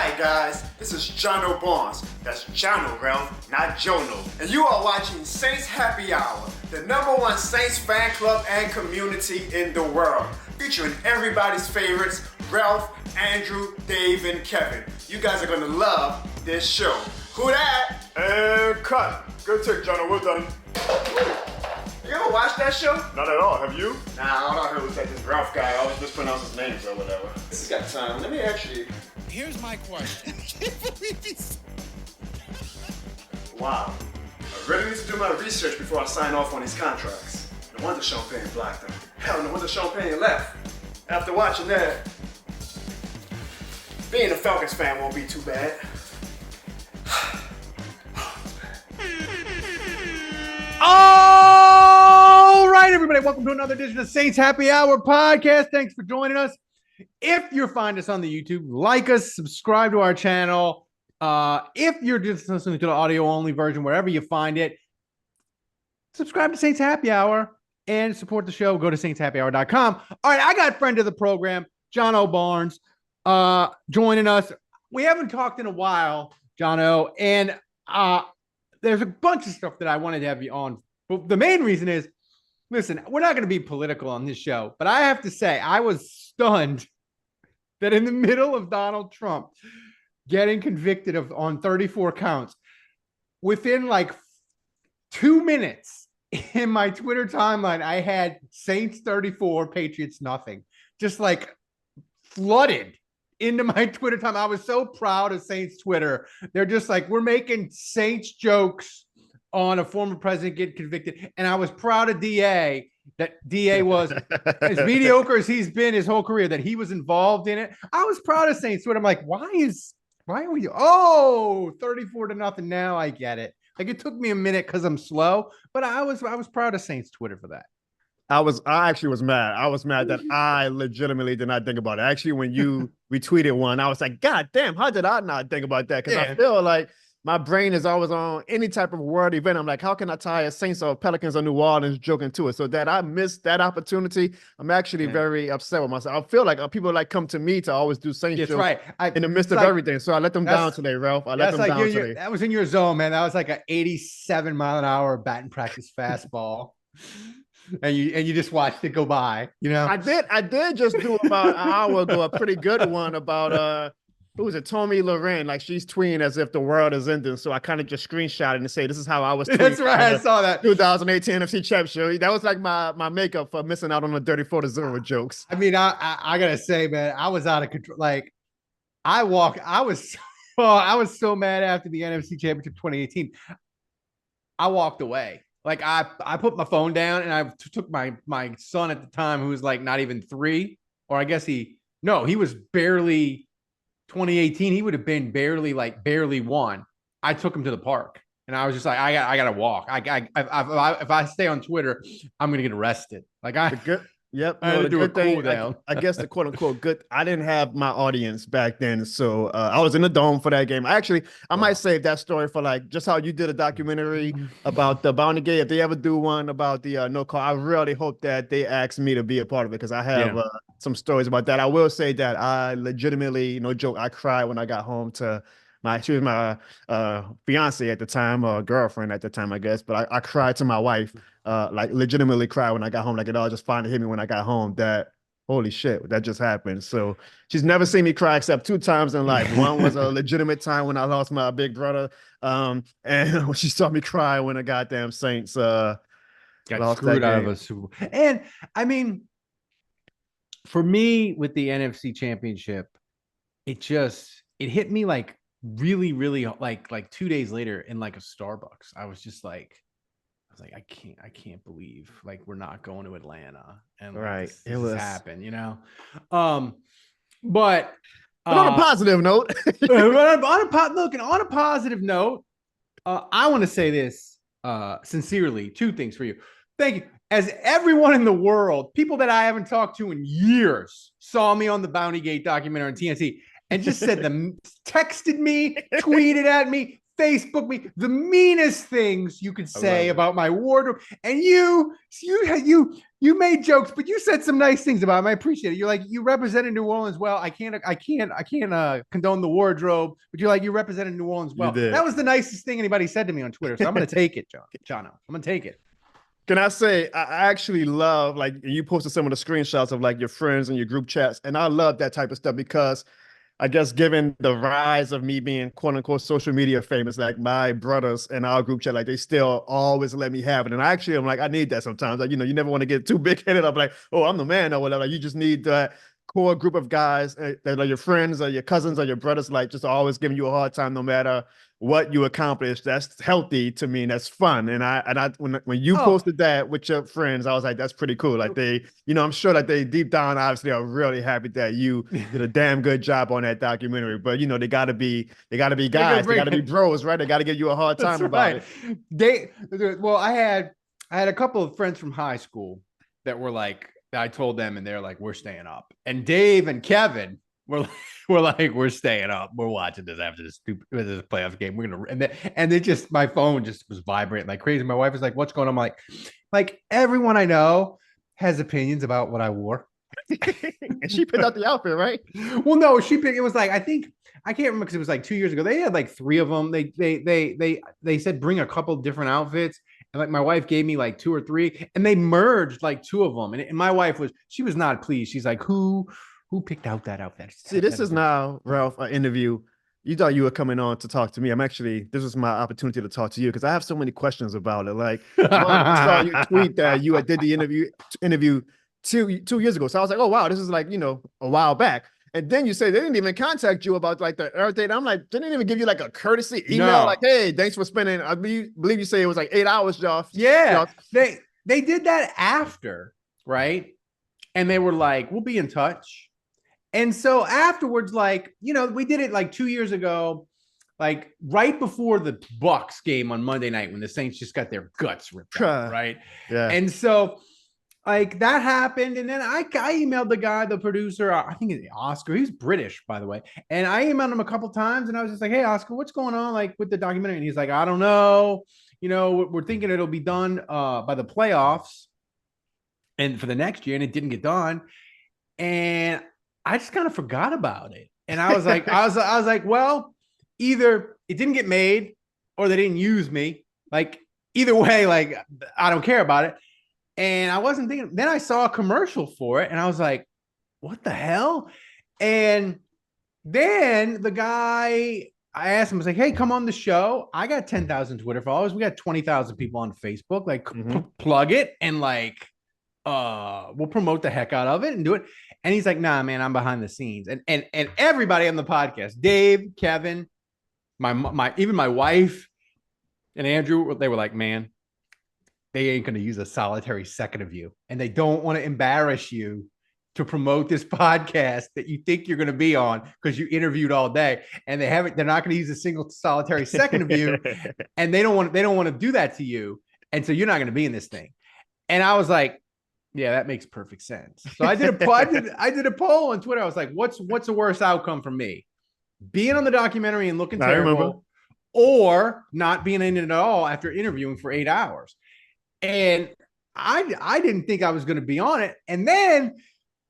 Hi guys, this is Jono Barnes. That's Jono, Ralph, not Jono. And you are watching Saints Happy Hour, the #1 Saints fan club and community in the world. Featuring everybody's favorites, Ralph, Andrew, Dave, and Kevin. You guys are gonna love this show. Who that? And cut. Good take, Jono. Well done. You ever watch that show? Not at all. Have you? Nah, all I heard was that this Ralph guy always mispronounce his names or whatever. This has got time. Let me actually... Here's my question. Wow. I really need to do my research before I sign off on these contracts. No wonder Champagne blocked them. Hell, no wonder Champagne left. After watching that, being a Falcons fan won't be too bad. All right, everybody, welcome to another edition of Saints Happy Hour podcast. Thanks for joining us. If you're finding us on the YouTube, like us, subscribe to our channel. If you're just listening to the audio-only version, wherever you find it, subscribe to Saints Happy Hour and support the show. Go to saintshappyhour.com. All right, I got friend of the program, Jono Barnes, joining us. We haven't talked in a while, Jono, and there's a bunch of stuff that I wanted to have you on. But the main reason is, listen, we're not going to be political on this show, but I have to say, I was stunned that in the middle of Donald Trump getting convicted on 34 counts, within like 2 minutes in my Twitter timeline, I had Saints 34, Patriots nothing, just like flooded into my Twitter time. I was so proud of Saints Twitter. They're just like, we're making Saints jokes on a former president getting convicted. And I was proud of DA, that DA was as mediocre as he's been his whole career, that he was involved in it. I was proud of Saints Twitter. I'm like, why are we 34-0 now? I get it. Like, it took me a minute because I'm slow, but I was proud of Saints Twitter for that. I actually was mad. I was mad that I legitimately did not think about it. Actually, when you retweeted one, I was like, God damn, how did I not think about that? Because I feel like my brain is always on any type of world event. I'm like, how can I tie a Saints or Pelicans or New Orleans joke into it? So that I missed that opportunity, I'm actually very upset with myself. I feel like people like come to me to always do Saints jokes right. in the midst of everything. So I let them down today, Ralph. I let them down today. That was in your zone, man. That was like an 87-mile-an-hour batting practice fastball. And you just watched it go by, you know. I did just do about an hour ago a pretty good one about who was it? Tommy Loren. Like, she's tweeting as if the world is ending. So I kind of just screenshot it and say, this is how I was tweeting. That's right. I saw that 2018 NFC Championship. That was like my makeup for missing out on the 34-0 jokes. I mean, I gotta say, man, I was out of control. Like, I was so mad after the NFC Championship 2018. I walked away. Like, I put my phone down and I took my son at the time, who was like not even 3, or I guess he was barely 2018. He would have been barely 1. I took him to the park and I was just like, I gotta walk. If I stay on Twitter, I'm gonna get arrested. Like, Yep. I had to do a cool down. I guess the quote unquote good. I didn't have my audience back then. So I was in the dome for that game. I might save that story for like just how you did a documentary about the Bounty Gate. If they ever do one about the no call, I really hope that they ask me to be a part of it, because I have some stories about that. I will say that I legitimately, no joke, I cried when I got home to she was my fiance at the time, or girlfriend at the time, I guess. But I cried to my wife, like legitimately cried when I got home. Like, it all just finally hit me when I got home that, holy shit, that just happened. So she's never seen me cry except 2 times in life. One was a legitimate time when I lost my big brother. And when she saw me cry when the goddamn Saints got screwed out of a Super Bowl. And I mean, for me with the NFC Championship, it hit me like really, really like 2 days later in like a Starbucks. I was like, I can't believe like we're not going to Atlanta, and like, this happened, you know. But on a positive note, on a positive note, I want to say this sincerely. 2 things for you. Thank you. As everyone in the world, people that I haven't talked to in years, saw me on the Bounty Gate documentary on TNT and just said texted me, tweeted at me, Facebook me the meanest things you could say about my wardrobe, and you made jokes, but you said some nice things about him. I appreciate it. You're like, you represented New Orleans well. I can't condone the wardrobe, but you're like, you represented New Orleans well. That was the nicest thing anybody said to me on Twitter. So I'm gonna take it, Jono. I'm gonna take it. Can I say, I actually love, like, you posted some of the screenshots of like your friends and your group chats, and I love that type of stuff because I guess given the rise of me being quote unquote social media famous, like my brothers and our group chat, like they still always let me have it. And I actually am like, I need that sometimes. Like, you know, you never want to get too big headed up like, oh, I'm the man or whatever. Like, you just need that core group of guys that are your friends or your cousins or your brothers, like just always giving you a hard time no matter what you accomplish. That's healthy to me and that's fun. And I when you posted that with your friends, I was like, that's pretty cool. Like they, you know, I'm sure that they deep down obviously are really happy that you did a damn good job on that documentary. But you know, they gotta be guys, they gotta be bros, right? They gotta give you a hard time about it. Well, I had a couple of friends from high school that were like, I told them and they're like, we're staying up. And Dave and Kevin were like, we're staying up. We're watching this after this playoff game. We're gonna and it just, my phone just was vibrating like crazy. My wife was like, what's going on? I'm like everyone I know has opinions about what I wore. And she picked out the outfit, right? Well, no, it was like, I can't remember because it was like 2 years ago. They had like 3 of them. They said bring a couple different outfits. And like my wife gave me like 2 or 3 and they merged like 2 of them. And my wife she was not pleased. She's like, who picked out that outfit? See, this is now, Ralph, an interview. You thought you were coming on to talk to me. This was my opportunity to talk to you because I have so many questions about it. Like, I saw you tweet that you did the interview 2 years ago. So I was like, oh, wow, this is like, you know, a while back. And then you say they didn't even contact you about like the Earth Day. I'm like, they didn't even give you like a courtesy email, like, hey, thanks for spending. I believe you say it was like 8 hours, Josh. Yeah, they did that after, right? And they were like, we'll be in touch. And so afterwards, like, you know, we did it like 2 years ago, like right before the Bucks game on Monday night when the Saints just got their guts ripped out, right? Yeah. And so like that happened. And then I emailed the guy, the producer, I think it's Oscar. He's British, by the way. And I emailed him a couple times and I was just like, hey, Oscar, what's going on like with the documentary? And he's like, I don't know. You know, we're thinking it'll be done by the playoffs and for the next year. And it didn't get done. And I just kind of forgot about it. And I was like, I was like, well, either it didn't get made or they didn't use me. Like either way, like I don't care about it. And I wasn't thinking, then I saw a commercial for it and I was like, what the hell? And then the guy, I asked him, I was like, hey, come on the show. I got 10,000 Twitter followers. We got 20,000 people on Facebook. Like plug it and like, we'll promote the heck out of it and do it. And he's like, nah, man, I'm behind the scenes. And everybody on the podcast, Dave, Kevin, even my wife and Andrew, they were like, man, they ain't going to use a solitary second of you. And they don't want to embarrass you to promote this podcast that you think you're going to be on because you interviewed all day. And they're not going to use a single solitary second of you. And they don't want to do that to you. And so you're not going to be in this thing. And I was like, yeah, that makes perfect sense. So I did a poll on Twitter. I was like, what's the worst outcome for me? Being on the documentary and looking terrible, or not being in it at all after interviewing for 8 hours. And I didn't think I was going to be on it. And then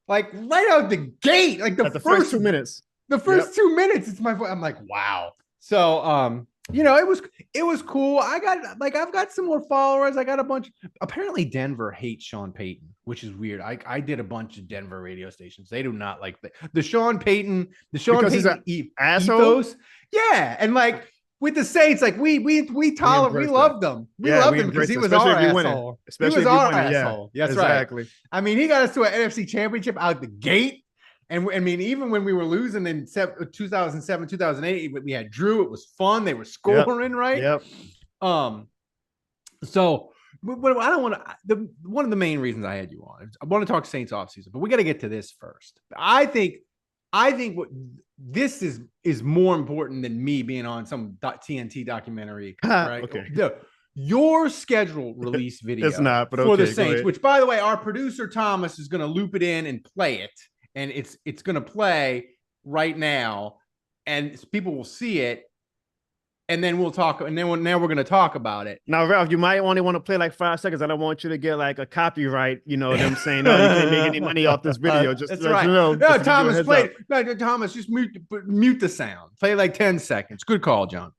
like right out the gate, like the first 2 minutes, it's my I'm like, wow. So, you know, it was cool. I've got some more followers. I got a bunch. Apparently Denver hates Sean Payton, which is weird. I did a bunch of Denver radio stations. They do not like the Sean Payton, he's an asshole. Ethos. Yeah. And like, with the Saints, like we loved them. We loved him because he was our asshole. Especially he was our asshole. Yeah, that's exactly. Right. I mean, he got us to an NFC championship out the gate. And I mean, even when we were losing in 2007, 2008, we had Drew. It was fun. They were scoring, right? Yep. So but I don't want to. One of the main reasons I had you on, I want to talk Saints offseason, but we got to get to this first. I think what this is more important than me being on some TNT documentary, right? Okay. Your scheduled release video it's not, but for the Saints, which by the way, our producer Thomas is going to loop it in and play it, and it's going to play right now, and people will see it. and then we'll talk. And then now we're gonna talk about it. Now, Ralph, you might only want to play like 5 seconds. I don't want you to get like a copyright, them saying, no, you can't make any money off this video. Just That's to let right. you know. No, just to give you a Thomas, heads play. up. No, Thomas, just mute the sound. Play like 10 seconds. Good call, Jono.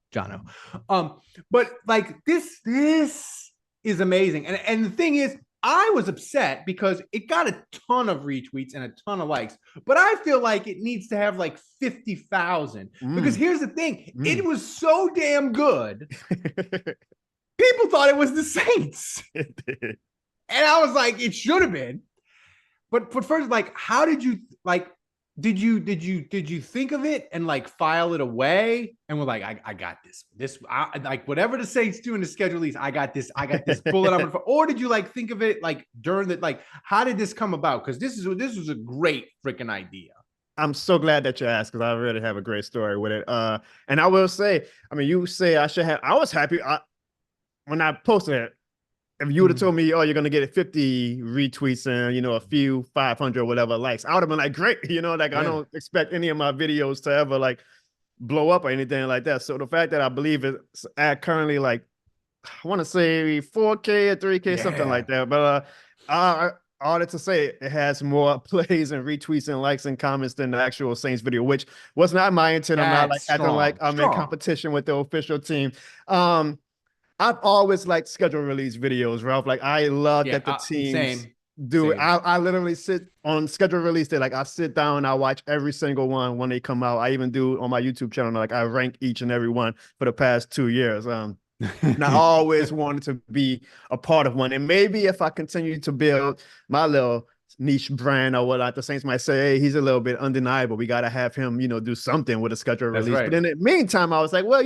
But like this is amazing. And the thing is, I was upset because it got a ton of retweets and a ton of likes, but I feel like it needs to have like 50,000 because here's the thing. It was so damn good. People thought it was the Saints. And I was like, it should have been. But first, like, how did you like? Did you think of it and like file it away and we're like, I got this like whatever the Saints do in the schedule release, I got this bullet up. Or did you like think of it like during the like how did this come about? Because this was a great freaking idea. I'm so glad that you asked because I really have a great story with it. And I will say, I mean, you say I should have. I was happy when I posted it. If you would have told me, oh, you're gonna get 50 retweets and a few 500 or whatever likes, I would have been like, great, like I don't expect any of my videos to ever like blow up or anything like that. So the fact that I believe it's at currently like I want to say 4K or 3K, something like that. But all that to say, it has more plays and retweets and likes and comments than the actual Saints video, which was not my intent. I'm not like acting like I'm in competition with the official team. I've always liked schedule release videos, Ralph. Like I love that the teams do it. I literally sit on schedule release day. Like I sit down, I watch every single one when they come out. I even do on my YouTube channel. Like I rank each and every one for the past 2 years. And I always wanted to be a part of one. And maybe if I continue to build my little niche brand or whatnot, the Saints might say, hey, he's a little bit undeniable. We got to have him, do something with a schedule release. Right. But in the meantime, I was like, well,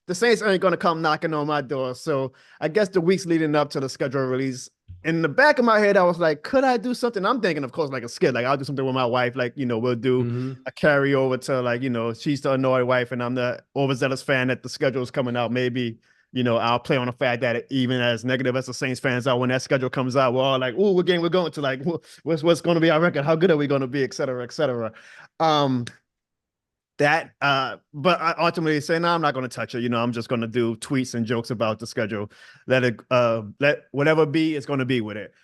the Saints aren't going to come knocking on my door. So I guess the weeks leading up to the schedule release, in the back of my head, I was like, could I do something? I'm thinking, of course, like a skit. Like I'll do something with my wife. Like, we'll do a carryover to like, she's the annoyed wife and I'm the overzealous fan that the schedule is coming out. Maybe, I'll play on the fact that even as negative as the Saints fans are, when that schedule comes out, we're all like, "Ooh, what game we're going to? Like, what's going to be our record? How good are we going to be? Et cetera, et cetera." But I ultimately say, no, I'm not going to touch it. I'm just going to do tweets and jokes about the schedule. Let whatever be, it's going to be with it.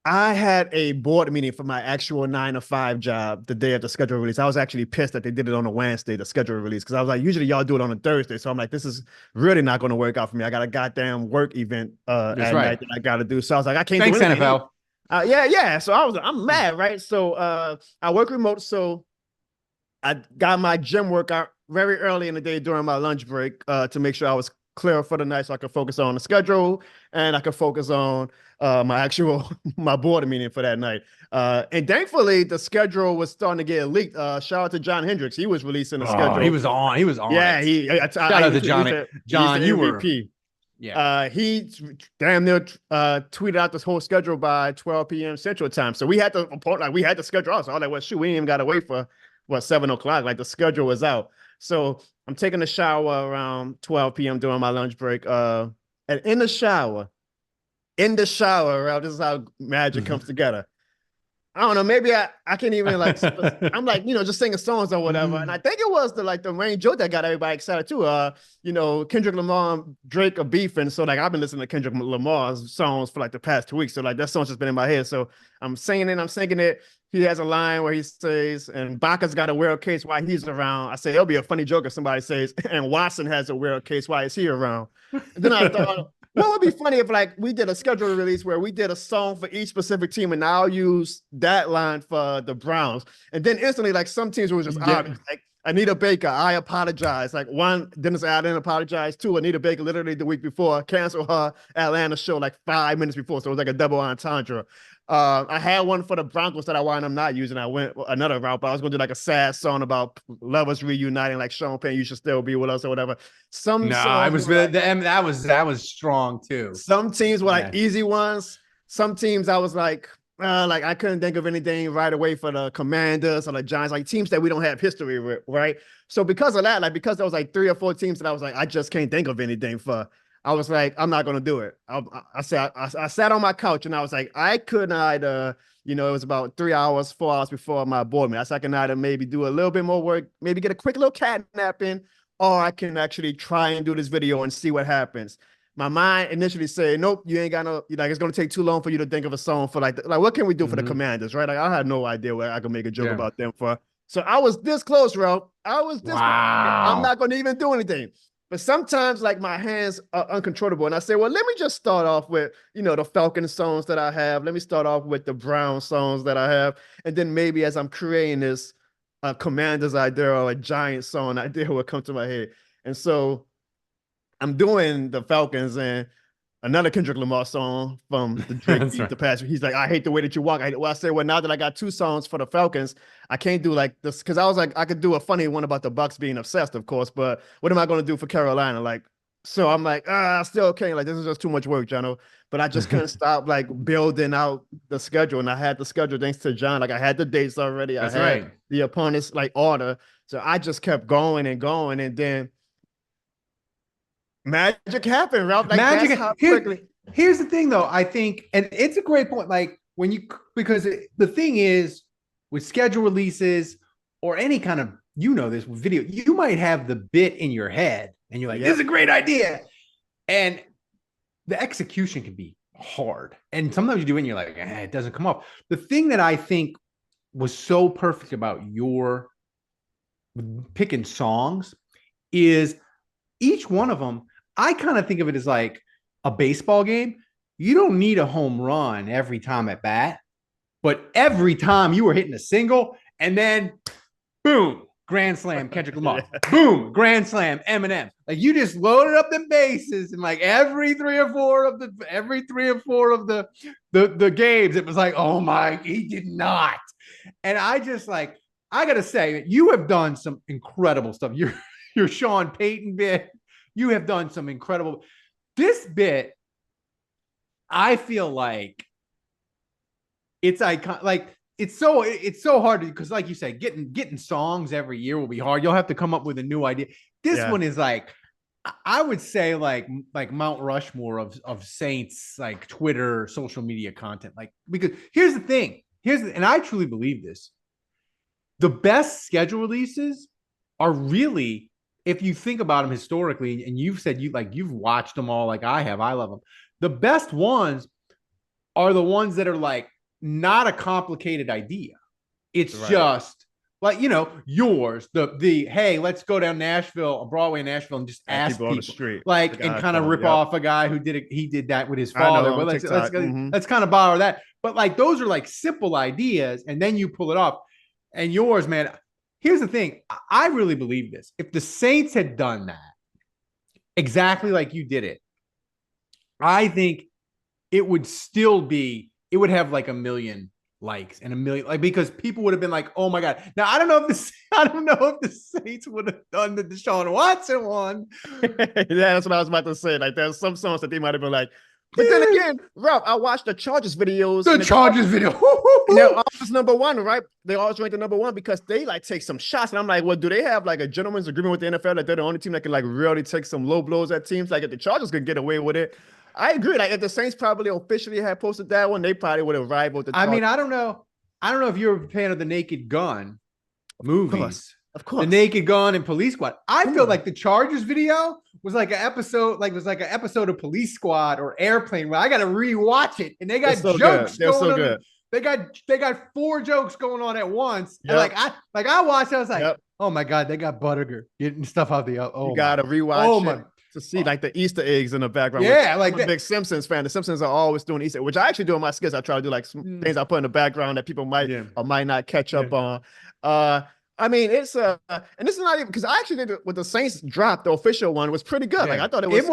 I had a board meeting for my actual 9-to-5 job the day of the schedule release. I was actually pissed that they did it on a Wednesday, the schedule release, because I was like, usually y'all do it on a Thursday. So I'm like, this is really not going to work out for me. I got a goddamn work event at night that I got to do. So I was like, I can't do anything. NFL. Yeah. So I'm mad, right? So I work remote. So I got my gym workout very early in the day during my lunch break to make sure I was clear for the night so I could focus on the schedule and I could focus on my board meeting for that night. And thankfully the schedule was starting to get leaked. Shout out to John Hendricks. He was releasing the schedule. He was on. Yeah, shout out to John. John, you were he damn near tweeted out this whole schedule by 12 p.m. Central Time. So we had to schedule out. So I was like, well, shoot, we ain't even gotta wait for 7 o'clock. Like the schedule was out. So I'm taking a shower around 12 p.m. during my lunch break. And in the shower, this is how magic comes together. I don't know, maybe I can't even like, I'm like, just singing songs or whatever. And I think it was the main joke that got everybody excited too. Kendrick Lamar and Drake are beefing. So like, I've been listening to Kendrick Lamar's songs for like the past 2 weeks. So like that song's just been in my head. So I'm singing it. He has a line where he says, and Baca's got a weird case while he's around. I say, it'll be a funny joke if somebody says, and Watson has a weird case while is he around. And then I thought, what would be funny if like we did a schedule release where we did a song for each specific team and I'll use that line for the Browns. And then instantly, like some teams were just obvious, like Anita Baker, I apologize. Like one, Dennis Allen apologized. 2, Anita Baker literally the week before canceled her Atlanta show like 5 minutes before. So it was like a double entendre. I had one for the Broncos that I wound up not using. I went another route, but I was going to do like a sad song about lovers reuniting, like Sean Penn, you should still be with us or whatever. That was strong too. Some teams were like easy ones. Some teams I was like I couldn't think of anything right away for the Commanders or the Giants, like teams that we don't have history with, right? So because of that, because there was like 3 or 4 teams that I was like, I just can't think of anything for. I was like, I'm not going to do it. I sat on my couch and I was like, I could either, it was about 3 hours, 4 hours before my board meeting. I said I can either maybe do a little bit more work, maybe get a quick little cat nap in, or I can actually try and do this video and see what happens. My mind initially said, nope, you ain't got no, like, it's going to take too long for you to think of a song for like what can we do for the Commanders, right? Like, I had no idea where I could make a joke about them for. So I was this close, Ralph. I was this close. I'm not going to even do anything. But sometimes, like, my hands are uncontrollable. And I say, well, let me just start off with, the Falcon songs that I have. Let me start off with the Brown songs that I have. And then maybe as I'm creating this Commanders idea or a Giant song idea will come to my head. And so I'm doing the Falcons and another Kendrick Lamar song from the Drake beat, the past. He's like, I hate the way that you walk. I said, well, now that I got 2 songs for the Falcons, I can't do like this because I was like, I could do a funny one about the Bucks being obsessed, of course, but what am I going to do for Carolina? Like, so I'm like, I still can't. Like, this is just too much work, Jono. But I just couldn't stop like building out the schedule, and I had the schedule thanks to John. Like, I had the dates already. I had the opponents like order, so I just kept going and going, and then magic happened, Ralph. Like, magic. Here's the thing, though. I think, and it's a great point. Like because the thing is with schedule releases or any kind of, this video, you might have the bit in your head, and you're like, this is a great idea, and the execution can be hard. And sometimes you do it, and you're like, it doesn't come off. The thing that I think was so perfect about your picking songs is each one of them. I kind of think of it as like a baseball game. You don't need a home run every time at bat, but every time you were hitting a single, and then boom, grand slam, Kendrick Lamar. Boom, grand slam, Eminem. Like, you just loaded up the bases, and like every three or four of the games, it was like, oh my, he did not. And I just like, I gotta say, you have done some incredible stuff. Your Sean Payton bit. You have done some incredible. This bit, I feel like it's icon. Like, it's so hard because, like you said, getting songs every year will be hard. You'll have to come up with a new idea. This one is like, I would say like Mount Rushmore of Saints, like Twitter, social media content. Like, because here's the thing. And I truly believe this. The best schedule releases are really, if you think about them historically, and you've said you've watched them all, like I have, I love them. The best ones are the ones that are like not a complicated idea. It's just like, yours, the hey, let's go down Broadway in Nashville, and just ask people on the street, like, and kind of rip off a guy who did it. He did that with his father. But let's kind of borrow that. But like, those are like simple ideas, and then you pull it off. And yours, man, here's the thing. I really believe this. If the Saints had done that exactly like you did it, I think it would have like 1 million likes and 1 million, like, because people would have been like, oh my God. Now, I don't know if the Saints would have done the Deshaun Watson one. Yeah, that's what I was about to say. Like, there's some songs that they might have been like, but then again, Ralph, I watched the Chargers videos. The Chargers video. They're always number one, right? They always rank the number one because they like take some shots. And I'm like, well, do they have like a gentleman's agreement with the NFL that they're the only team that can like really take some low blows at teams? Like, if the Chargers could get away with it, I agree. Like, if the Saints probably officially had posted that one, they probably would have rivaled the Chargers. I mean, I don't know if you're a fan of the Naked Gun movies. Of course. The Naked Gun and Police Squad. I feel like the Chargers video was like an episode, of Police Squad or Airplane, where I got to rewatch it, and they got jokes going on. They got 4 jokes going on at once. Yep. And I watched. I was like, oh my God, they got Buttiger getting stuff out the. Oh, you gotta rewatch it to see like the Easter eggs in the background. Yeah, I'm a big Simpsons fan. The Simpsons are always doing Easter, which I actually do in my skits. I try to do like some things I put in the background that people might or might not catch up on. I mean, it's and this is not even because I actually did with the Saints dropped, the official one was pretty good. Like, I thought it was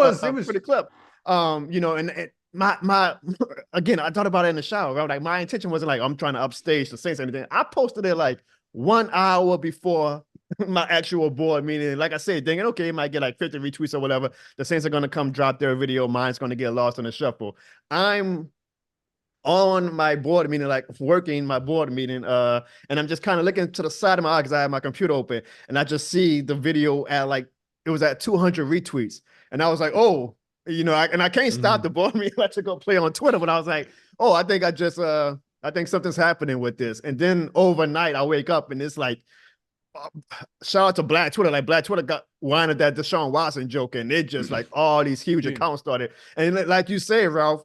pretty clip. And my again, I thought about it in the shower. Right? Like, my intention wasn't like I'm trying to upstage the Saints or anything. I posted it like 1 hour before my actual board meeting. Like I said, thinking, okay, it might get like 50 retweets or whatever. The Saints are gonna come drop their video. Mine's gonna get lost in the shuffle. I'm on my board meeting, like working my board meeting, and I'm just kind of looking to the side of my eye because I have my computer open, and I just see the video at like, it was at 200 retweets, and I was like, oh, I can't stop the board meeting. Let you go play on Twitter, but I was like, oh, I think something's happening with this, and then overnight I wake up and it's like shout out to Black Twitter. Like Black Twitter got winded that Deshaun Watson joke, and it just like all these huge accounts started. And like you say, Ralph,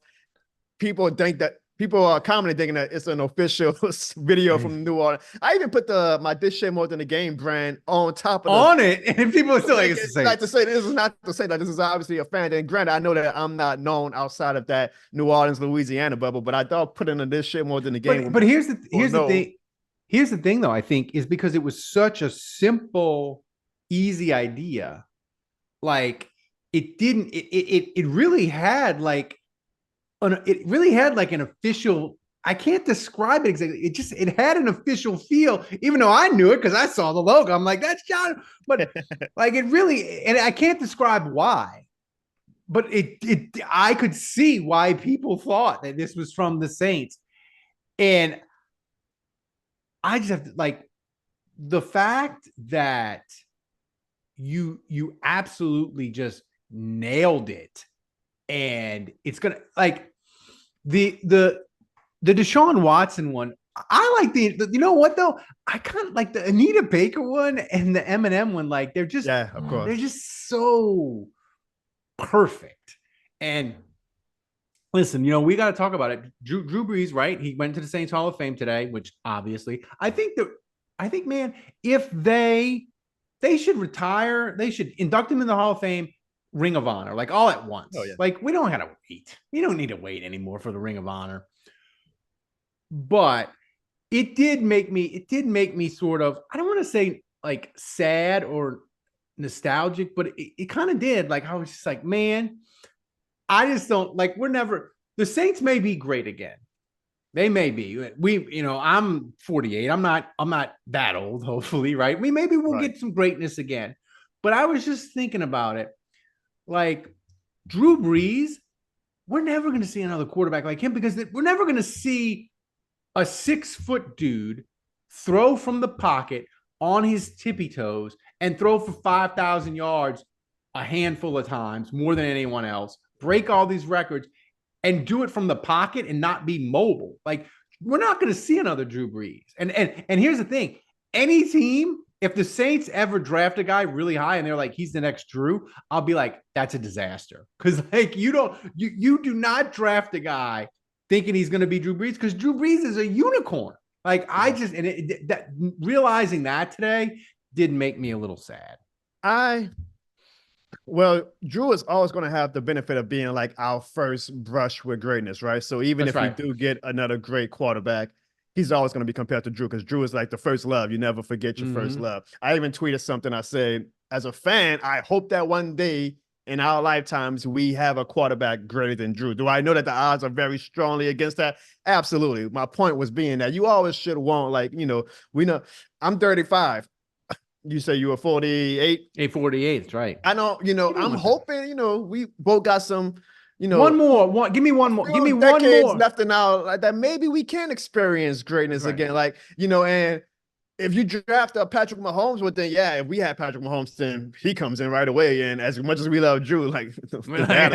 people are commenting thinking that it's an official video from New Orleans. I even put my This Shit More Than the Game brand on top of it, and people are still like, it's the same. Like to say this is not to say that this is obviously a fan. And granted, I know that I'm not known outside of that New Orleans, Louisiana bubble, but I thought putting in This Shit More Than the Game. But here's the thing. Here's the thing, though. I think is because it was such a simple, easy idea. Like it didn't. It really had like. It really had like an official. I can't describe it exactly. It had an official feel, even though I knew it because I saw the logo. I'm like, that's John. But like it really, and I can't describe why. But I could see why people thought that this was from the Saints, and I just have to like the fact that you absolutely just nailed it, and it's gonna like. The Deshaun Watson one, I like the you know what though? I kind of like the Anita Baker one and the Eminem one. Like they're just of course. They're just so perfect. And listen, we got to talk about it. Drew Brees, right? He went to the Saints Hall of Fame today, which obviously I think, man, if they should retire, they should induct him in the Hall of Fame. Ring of Honor, like all at once. Oh, yeah. Like we don't have to wait. We don't need to wait anymore for the Ring of Honor. But it did make me sort of, I don't want to say like sad or nostalgic, but it kind of did. Like I was just like, man, I just don't like, the Saints may be great again. They may be. I'm 48. I'm not that old, hopefully, right? Maybe we'll get some greatness again. But I was just thinking about it. Like Drew Brees, we're never going to see another quarterback like him because we're never going to see a 6-foot dude throw from the pocket on his tippy toes and throw for 5,000 yards a handful of times, more than anyone else, break all these records and do it from the pocket and not be mobile. Like we're not going to see another Drew Brees. And here's the thing. Any team, if the Saints ever draft a guy really high and they're like, he's the next Drew, I'll be like, that's a disaster. Because like you do not draft a guy thinking he's going to be Drew Brees because Drew Brees is a unicorn. Like realizing that today did make me a little sad. Well, Drew is always going to have the benefit of being like our first brush with greatness, right? So even if we do get another great quarterback, he's always going to be compared to Drew because Drew is like the first love. You never forget your first love. I even tweeted something. I said, as a fan, I hope that one day in our lifetimes, we have a quarterback greater than Drew. Do I know that the odds are very strongly against that? Absolutely. My point was being that you always should want, like, we know I'm 35. You say you were 48? 48, right. I know, I'm hoping, we both got some, one more. Give me one more. Give me one more left in our like that. Maybe we can experience greatness again. Like, and if you draft Patrick Mahomes, well, then if we had Patrick Mahomes, then he comes in right away. And as much as we love Drew, like Pat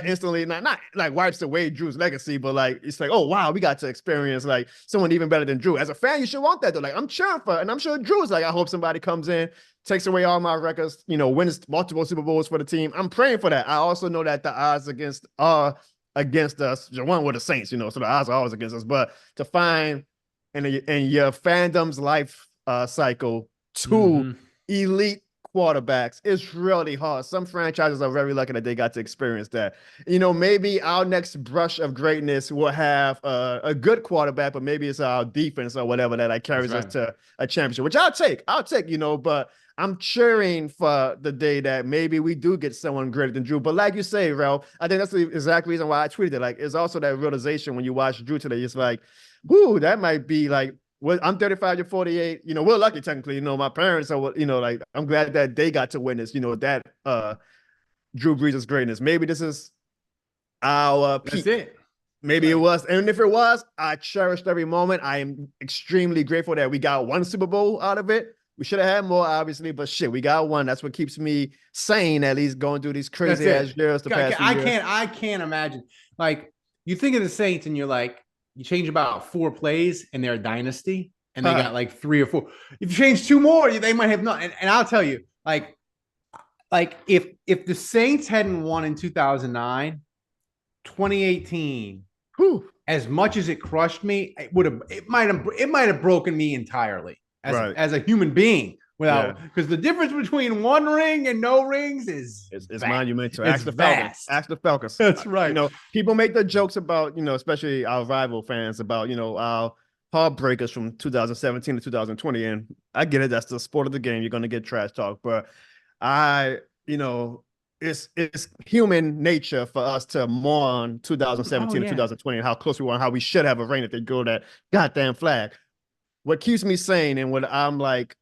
instantly not like wipes away Drew's legacy, but like it's like, oh wow, we got to experience like someone even better than Drew. As a fan, you should want that though. Like I'm cheering for, and I'm sure Drew's like, I hope somebody comes in, takes away all my records, wins multiple Super Bowls for the team. I'm praying for that. I also know that the odds against us, one with the Saints, so the odds are always against us. But to find in your fandom's life cycle, two elite quarterbacks, it's really hard. Some franchises are very lucky that they got to experience that. Maybe our next brush of greatness will have a good quarterback, but maybe it's our defense or whatever that carries us to a championship, which I'll take, but I'm cheering for the day that maybe we do get someone greater than Drew. But like you say, Ralph, I think that's the exact reason why I tweeted it. Like, it's also that realization when you watch Drew today. It's like, whoo, that might be like, I'm 35, you're 48. We're lucky technically. My parents are, like, I'm glad that they got to witness, that Drew Brees' greatness. Maybe this is our peak. That's it. Maybe it was. And if it was, I cherished every moment. I am extremely grateful that we got one Super Bowl out of it. We should have had more, obviously, but shit, we got one. That's what keeps me sane, at least going through these crazy ass years. I can't imagine. Like, you think of the Saints and you're like, you change about 4 plays and they're a dynasty. and they got like 3 or 4. If you change 2 more, they might have not. And I'll tell you, like if the Saints hadn't won in 2009, 2018, Whew. as much as it crushed me, it might have broken me entirely as a human being. Because the difference between 1 ring and no rings is monumental. Ask the Falcons. Ask the Falcons. That's right. You know, people make the jokes about, you know, especially our rival fans about, you know, our heartbreakers from 2017 to 2020. And I get it. That's the sport of the game. You're going to get trash talk. But you know, it's human nature for us to mourn 2017 to 2020 and how close we were and how we should have a ring if they go that goddamn flag. What keeps me sane and what I'm like,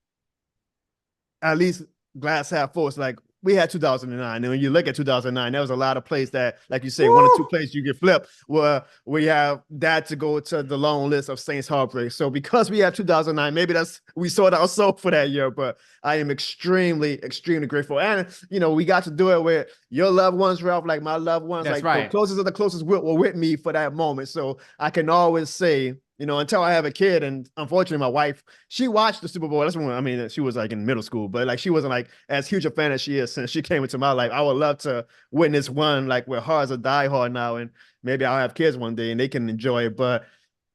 at least glass half full, is like, we had 2009. And when you look at 2009, there was a lot of plays that, like you say, 1 or 2 plays you get flipped, where we have that to go to the long list of Saints heartbreak. So because we have 2009, maybe we sold our soul for that year, but I am extremely, extremely grateful. And, you know, we got to do it with your loved ones, Ralph, like my loved ones. That's like right. The closest of the closest were with me for that moment. So I can always say, you know, until I have a kid, and unfortunately my wife, she watched the Super Bowl. That's when, I mean, she was like in middle school, but like she wasn't like as huge a fan as she is since she came into my life. I would love to witness one like where her as a diehard now, and maybe I'll have kids one day and they can enjoy it. But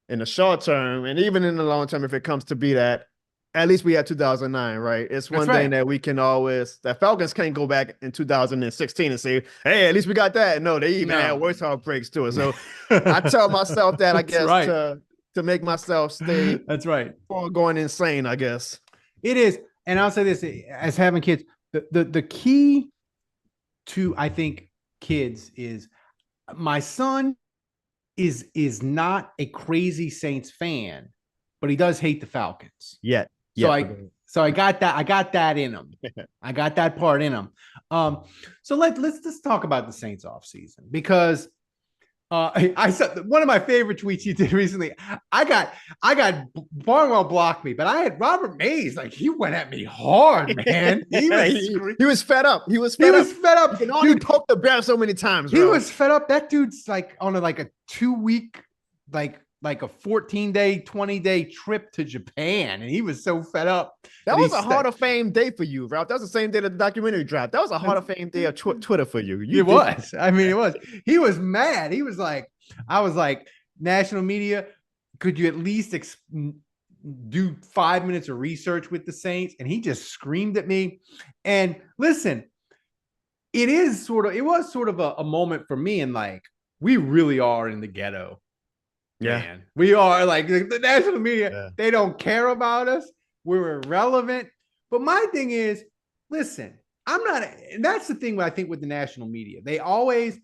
in the short term, and even in the long term, if it comes to be that, at least we had 2009, right? It's one thing that we can always, that Falcons can't go back in 2016 and say, hey, at least we got that. No, they even had worse heartbreaks to it. So I tell myself that, I guess, to make myself stay. That's right. Or going insane, I guess. It is. And I'll say this, as having kids, the key to, I think, kids is, my son is not a crazy Saints fan, but he does hate the Falcons. Yeah. So I got that in him. I got that part in him. So let's just talk about the Saints off season, because I saw one of my favorite tweets you did recently. I got Barnwell blocked me, but I had Robert Mays, like, he went at me hard, man. He was fed up. He was fed up. You can only poke the bear so many times, bro. He was fed up. That dude's like on a 2-week, like a 14-day, 20-day trip to Japan, and he was so fed up. That was a Hall of Fame day for you, Ralph. That was the same day that the documentary dropped. That was a Hall of Fame day of Twitter for you. It was. I mean, it was. He was mad. He was like, I was like, national media, could you at least do 5 minutes of research with the Saints? And he just screamed at me. And listen, it was sort of a moment for me, and like, we really are in the ghetto. Yeah, man. We are, like, the national media, they don't care about us. We're irrelevant. But my thing is, listen, and that's the thing I think with the national media. They always,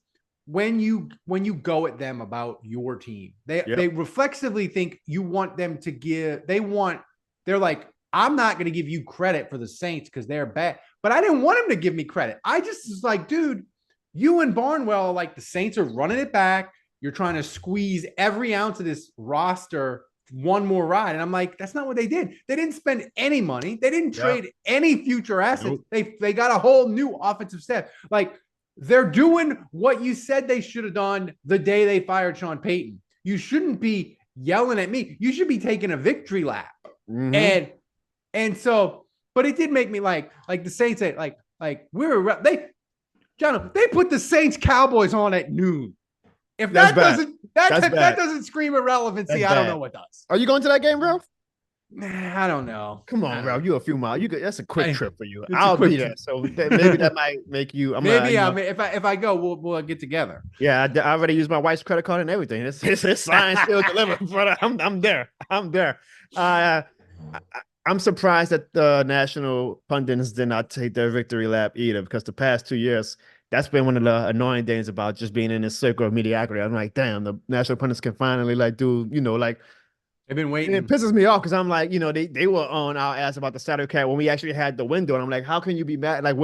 when you go at them about your team, they reflexively think you want them to they're like, I'm not going to give you credit for the Saints because they're bad. But I didn't want them to give me credit. I just was like, dude, you and Barnwell, like, the Saints are running it back. You're trying to squeeze every ounce of this roster one more ride. And I'm like, that's not what they did. They didn't spend any money. They didn't trade any future assets. Nope. They got a whole new offensive staff. Like, they're doing what you said they should have done the day they fired Sean Payton. You shouldn't be yelling at me. You should be taking a victory lap. Mm-hmm. And so, but it did make me like the Saints, Jono, they put the Saints Cowboys on at noon. If that doesn't scream irrelevancy, I don't know what does. Are you going to that game, Ralph? I don't know. Come on, Ralph. You a few miles. That's a quick trip for you. I'll be there. So maybe that might make you. If I go, we'll get together. Yeah, I already used my wife's credit card and everything. It's signed, still delivered, brother. I'm there. I'm surprised that the national pundits did not take their victory lap either, because the past 2 years, that's been one of the annoying things about just being in this circle of mediocrity. I'm like, damn, the national pundits can finally do, they've been waiting. It pisses me off because I'm like, they were on our ass about the salary cap when we actually had the window. And I'm like, how can you be mad? Like,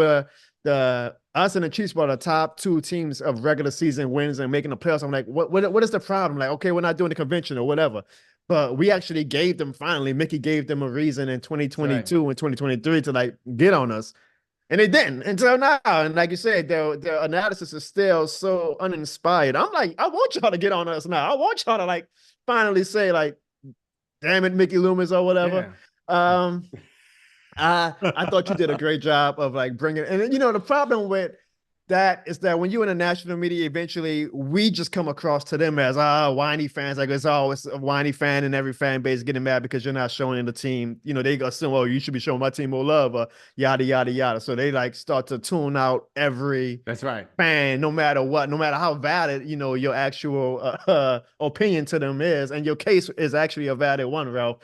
us and the Chiefs were the top 2 teams of regular season wins and making the playoffs. I'm like, what is the problem? Like, okay, we're not doing the convention or whatever. But we actually gave them, finally, Mickey gave them a reason in 2022 and 2023 to get on us. And they didn't until now. And like you said, their analysis is still so uninspired. I'm like, I want y'all to get on us now. I want y'all to finally say damn it, Mickey Loomis or whatever. I thought you did a great job of like bringing, and you know, the problem with that is that when you're in the national media, eventually we just come across to them as whiny fans. Like it's always a whiny fan, and every fan base getting mad because you're not showing the team. You know, they assume, oh, you should be showing my team more love, or yada yada yada. So they like start to tune out every That's right. fan, no matter what, no matter how valid you know your actual opinion to them is, and your case is actually a valid one, Ralph.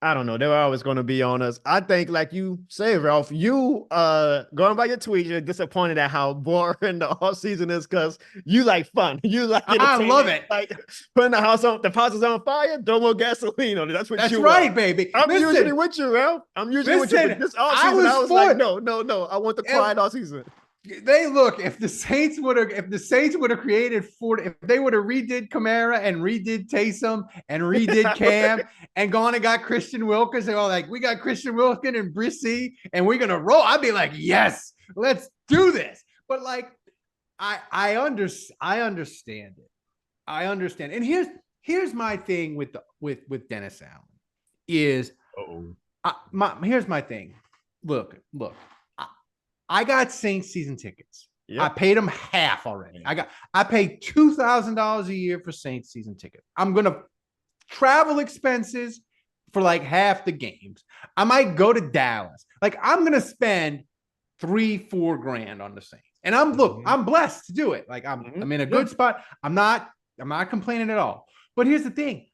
I don't know. They're always going to be on us. I think, like you say, Ralph, you going by your tweet, you're disappointed at how boring the off season is because you like fun. You like I love it. Like putting the house on fire, throw more gasoline on it. That's what That's you right, want. baby. I'm Listen, usually with you, Ralph. I'm usually with you. But this off season, I was like, no. I want the quiet off season. They look, if the Saints would have created if they would have redid Kamara and redid Taysom and redid Cam and gone and got Christian Wilkins, they're all like, we got Christian Wilkins and Brissy and we're gonna roll. I'd be like, yes, let's do this. But like, I understand it. I understand. And here's my thing with Dennis Allen is here's my thing. Look. I got Saints season tickets. Yep. I paid them half already. I paid $2,000 a year for Saints season tickets. I'm gonna travel expenses for like half the games. I might go to Dallas. Like I'm gonna spend $3-4 grand on the Saints. And I'm blessed to do it. Like I'm in a good spot. I'm not complaining at all. But here's the thing.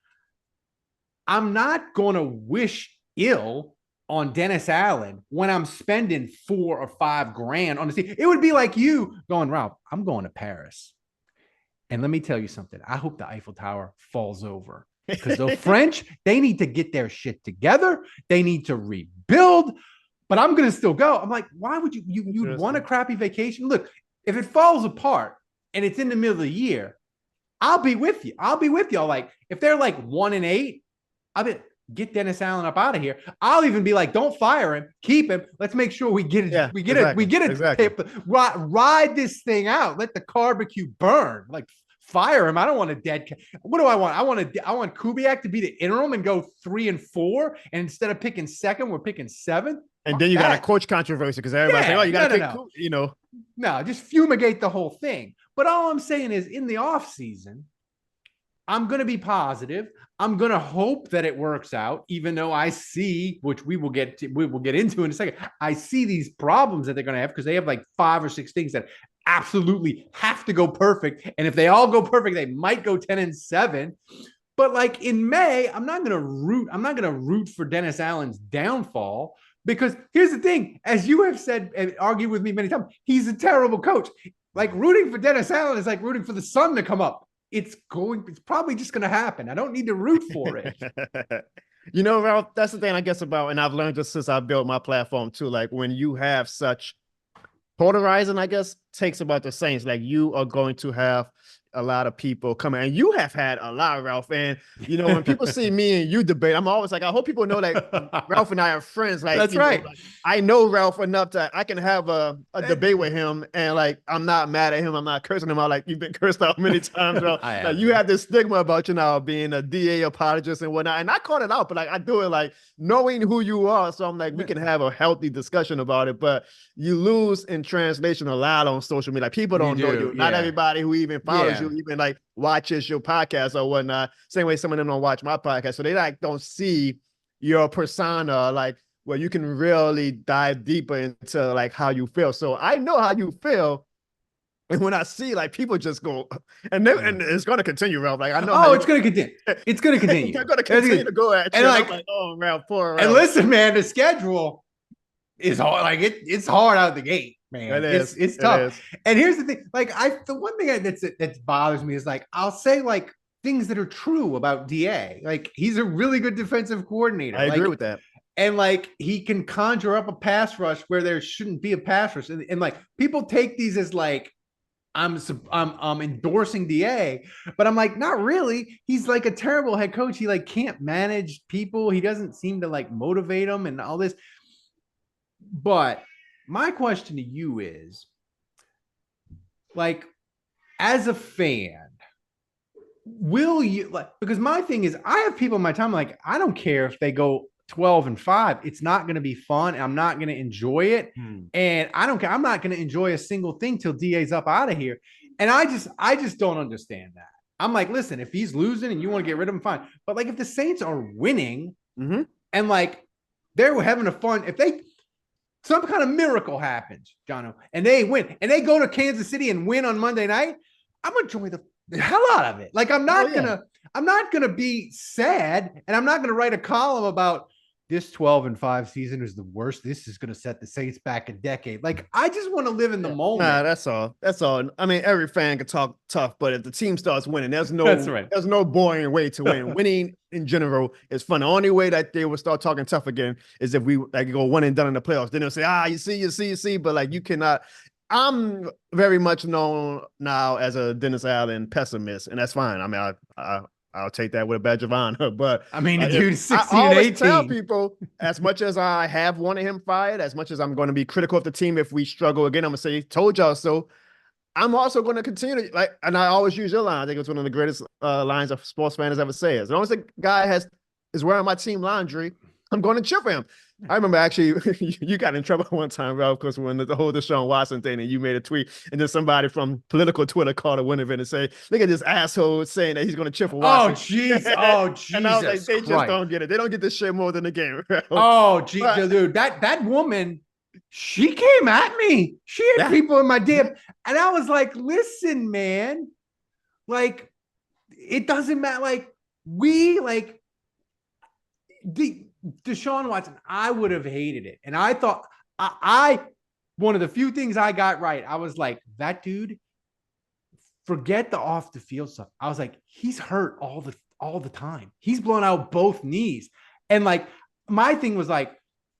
I'm not gonna wish ill on Dennis Allen when I'm spending $4 or $5 grand on the team. It would be like you going, Ralph, I'm going to Paris. And let me tell you something. I hope the Eiffel Tower falls over because the French, they need to get their shit together. They need to rebuild, but I'm going to still go. I'm like, why would you'd want a crappy vacation? Look, if it falls apart and it's in the middle of the year, I'll be with you. I'll be with y'all. Like if they're like 1-8, I'll be get Dennis Allen up out of here. I'll even be like, don't fire him, keep him. Let's make sure we get it. Yeah, we get it. Ride this thing out. Let the barbecue burn. Like fire him. I don't want a dead. What do I want? I want Kubiak to be the interim and go 3-4. And instead of picking second, we're picking seventh. And then you got a coach controversy because everybody's like, oh, you got to pick, you know. No, just fumigate the whole thing. But all I'm saying is in the off season, I'm going to be positive. I'm going to hope that it works out, even though I see, which we will get into in a second. I see these problems that they're going to have because they have like 5 or 6 things that absolutely have to go perfect. And if they all go perfect, they might go 10-7. But like in May, I'm not going to root for Dennis Allen's downfall because here's the thing, as you have said and argued with me many times, he's a terrible coach. Like rooting for Dennis Allen is like rooting for the sun to come up. It's probably just going to happen. I don't need to root for it. You know, Ralph, that's the thing I guess about, and I've learned this since I built my platform too. Like when you have such polarizing, I guess, takes about the Saints, like you are going to have a lot of people coming, and you have had a lot, Ralph. And you know, when people see me and you debate, I'm always like, I hope people know that Ralph and I are friends. Like that's right. Like, I know Ralph enough that I can have a debate with him, and like I'm not mad at him. I'm not cursing him out like you've been cursed out many times, Ralph. Like, you have this stigma about you now being a DA apologist and whatnot, and I call it out, but like I do it like knowing who you are. So I'm like, we can have a healthy discussion about it, but you lose in translation a lot on social media. Like people don't know you. Not everybody who even follows you even like watches your podcast or whatnot. Same way some of them don't watch my podcast. So they like don't see your persona like where you can really dive deeper into like how you feel. So I know how you feel. And when I see like people just go and it's going to continue, Ralph. Like I know. Oh, it's going to continue. It's going to continue. They're going to continue to go at you. And like, oh, Ralph, poor Ralph. And listen, man, the schedule is hard. Like it's hard out the gate. Man, it's tough. And here's the thing: like the one thing that bothers me is like I'll say like things that are true about Da. Like he's a really good defensive coordinator. I agree with that. And like he can conjure up a pass rush where there shouldn't be a pass rush. And like people take these as like I'm endorsing Da, but I'm like not really. He's like a terrible head coach. He like can't manage people. He doesn't seem to like motivate them and all this. But my question to you is, like, as a fan, will you like? Because my thing is, I have people in my time like I don't care if they go 12-5. It's not going to be fun. And I'm not going to enjoy it, and I don't care. I'm not going to enjoy a single thing till DA's up out of here. And I just don't understand that. I'm like, listen, if he's losing and you want to get rid of him, fine. But like, if the Saints are winning and like they're having a fun, if they some kind of miracle happens, Jono, and they win and they go to Kansas City and win on Monday night, I'm gonna enjoy the hell out of it. Like I'm not gonna be sad, and I'm not gonna write a column about this 12-5 season is the worst. This is gonna set the Saints back a decade. Like I just want to live in the moment. Nah, that's all. That's all. I mean, every fan can talk tough, but if the team starts winning, there's no there's no boring way to win. Winning in general is fun. The only way that they will start talking tough again is if we like go one and done in the playoffs. Then they'll say, you see, but like you cannot. I'm very much known now as a Dennis Allen pessimist, and that's fine. I mean, I'll take that with a badge of honor. But I mean, dude, 16 I always 18. tell people, as much as I have wanted him fired, as much as I'm going to be critical of the team if we struggle again, I'm gonna say, told y'all so. I'm also going to continue to like, and I always use your line. I think it's one of the greatest lines a sports fan has ever said. As long as the guy is wearing my team laundry, I'm going to cheer for him. I remember actually you got in trouble one time, Ralph, because when the whole Deshaun Watson thing, and you made a tweet, and then somebody from political Twitter called a winner of it and say, "Look at this asshole saying that he's going to cheer for Watson." Oh, Jesus! And I was like, they just don't get it. They don't get this shit more than the game. Ralph. Oh, geez, dude, that woman, she came at me. She had people in my DM, and I was like, "Listen, man, like it doesn't matter. Like we like the." Deshaun Watson, I would have hated it. And I thought I one of the few things I got right, I was like, that dude, forget the off the field stuff. I was like, he's hurt all the time. He's blown out both knees. And like my thing was like,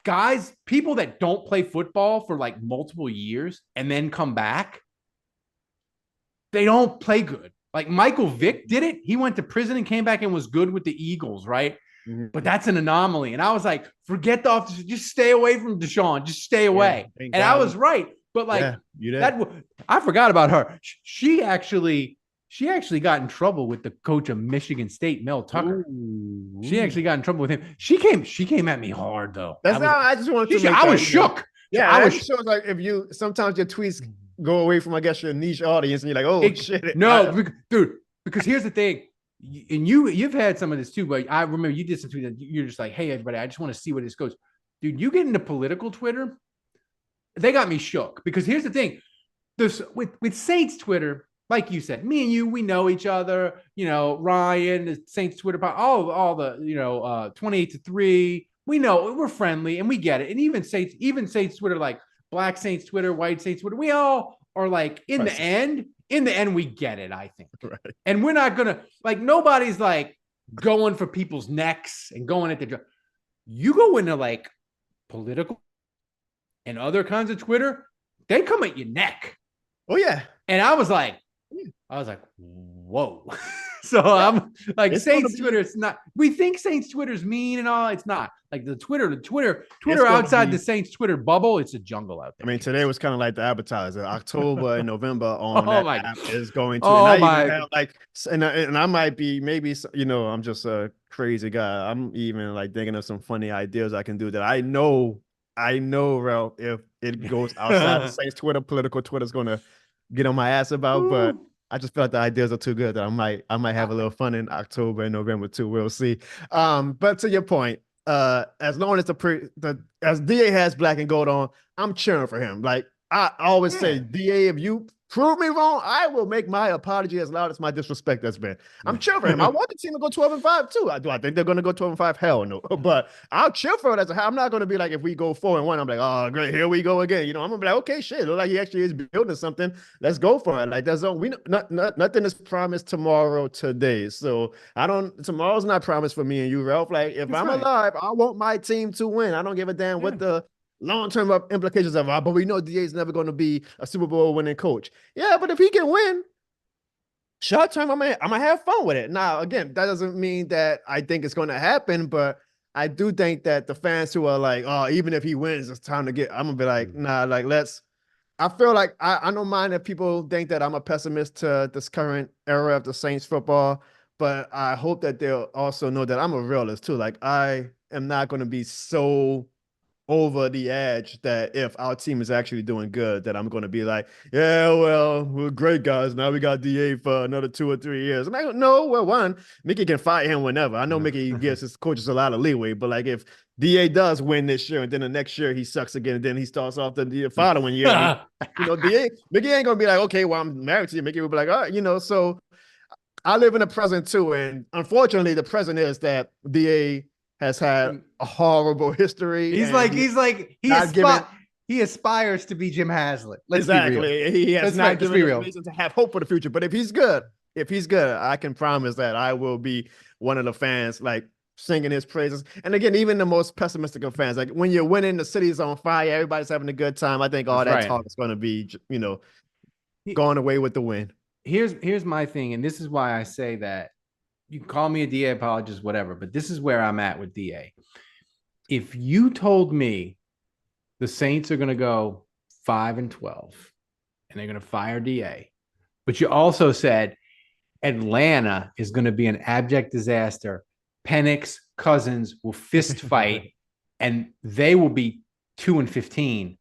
guys, people that don't play football for like multiple years and then come back, they don't play good. Like Michael Vick did it. He went to prison and came back and was good with the Eagles, right? But that's an anomaly. And I was like, forget the offense. Just stay away from Deshaun. Just stay away. And God. I was right. But like I forgot about her. She actually got in trouble with the coach of Michigan State, Mel Tucker. Ooh. She actually got in trouble with him. She came at me hard though. I just wanted to I was shook. Yeah, I was shook. Like if you sometimes your tweets go away from, I guess, your niche audience, and you're like, oh shit. No, dude, because here's the thing. And you've had some of this too, but I remember you did some tweets that you're just like, hey, everybody, I just want to see where this goes. Dude, you get into political Twitter, they got me shook. Because here's the thing. This with Saints Twitter, like you said, me and you, we know each other, Ryan, the Saints Twitter, all the 28-3. We know we're friendly and we get it. And even Saints Twitter, like Black Saints Twitter, White Saints Twitter, we all are like in the end, we get it, I think. Right. And we're not going to, like, nobody's, like, going for people's necks and going at the, you go into, like, political and other kinds of Twitter, they come at your neck. Oh, yeah. And I was like, whoa. So I'm like, Saints Twitter, it's not, we think Saints Twitter's mean and all, it's not. Like the Twitter outside the Saints Twitter bubble, it's a jungle out there. I mean, today was kind of like the advertiser. October and November on that app is going to. And I might be maybe I'm just a crazy guy. I'm even like thinking of some funny ideas I can do that I know, Ralph, if it goes outside the Saints Twitter, political Twitter's going to get on my ass about, but I just felt the ideas are too good that I might have a little fun in October and November too. We'll see. But to your point, as long as as DA has black and gold on, I'm cheering for him. Like I always say, DA, if you prove me wrong, I will make my apology as loud as my disrespect has been. I'm cheering for him. I want the team to go 12-5 too. Do I think they're going to go 12-5? Hell no. But I'll cheer for it. I'm not going to be like, if we go 4-1, I'm like, oh great, here we go again. I'm gonna be like, okay, shit, look like he actually is building something. Let's go for it. Like nothing is promised today. So tomorrow's not promised for me and you, Ralph. Like if I'm alive, I want my team to win. I don't give a damn what the long-term implications of but we know DA is never going to be a Super Bowl winning coach. Yeah, but if he can win, short term, I'm gonna have fun with it. Now, again, that doesn't mean that I think it's going to happen, but I do think that the fans who are like, oh, even if he wins, it's time to get. I'm gonna be like, nah, like I feel like I don't mind if people think that I'm a pessimist to this current era of the Saints football, but I hope that they'll also know that I'm a realist too. Like I am not going to be so over the edge that if our team is actually doing good, that I'm going to be like, yeah, well, we're great guys. Now we got DA for another 2 or 3 years. And I don't know. Well, one, Mickey can fire him whenever. I know Mickey gives his coaches a lot of leeway, but like if DA does win this year and then the next year he sucks again, and then he starts off the following year, DA, Mickey ain't going to be like, okay, well, I'm married to you. Mickey will be like, all right, so I live in the present too. And unfortunately, the present is that DA has had a horrible history. He he aspires to be Jim Haslett. Let's be real. He has not given us reason to have hope for the future. But if he's good, I can promise that I will be one of the fans like singing his praises. And again, even the most pessimistic of fans, like when you're winning, the city's on fire, everybody's having a good time. I think all that talk is going to be, going away with the win. Here's my thing, and this is why I say that you can call me a DA apologist, whatever, but this is where I'm at with DA. If you told me the Saints are going to go 5-12 and they're going to fire DA, but you also said Atlanta is going to be an abject disaster, Penix, Cousins will fist fight, and they will be 2-15,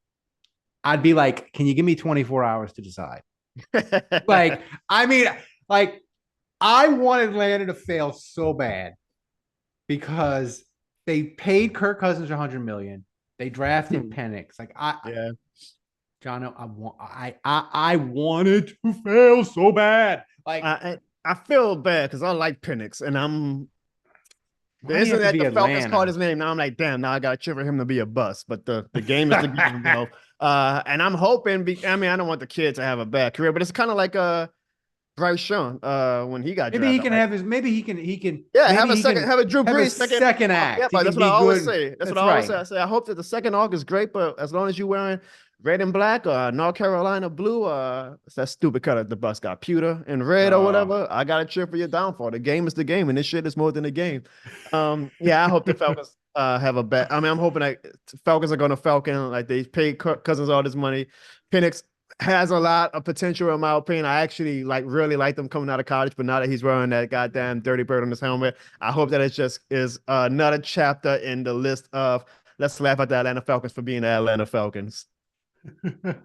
I'd be like, can you give me 24 hours to decide? I want Atlanta to fail so bad because they paid Kirk Cousins $100 million. They drafted Penix. Jono, I wanted to fail so bad. Like I feel bad because I like Penix, and I'm. Isn't that the Falcons called his name? Now I'm like, damn. Now I got to cheer for him to be a bust. But the game is the game, though. And I'm hoping. I don't want the kid to have a bad career, but it's kind of like Bryce Young when he got maybe drafted. He can have a Drew Brees second act. Yeah, that's what I always say. That's what I always say. I say I hope that the second arc is great, but as long as you're wearing red and black or North Carolina blue, it's that stupid color the bus got, pewter and red or whatever. I gotta cheer for your downfall. The game is the game, and this shit is more than a game. I hope the Falcons have a bet. I mean, I'm hoping that Falcons are gonna Falcon. Like they paid Cousins all this money. Penix has a lot of potential in my opinion. I actually really like them coming out of college, but now that he's wearing that goddamn dirty bird on his helmet, I hope that it just is another chapter in the list of let's laugh at the Atlanta Falcons for being the Atlanta Falcons.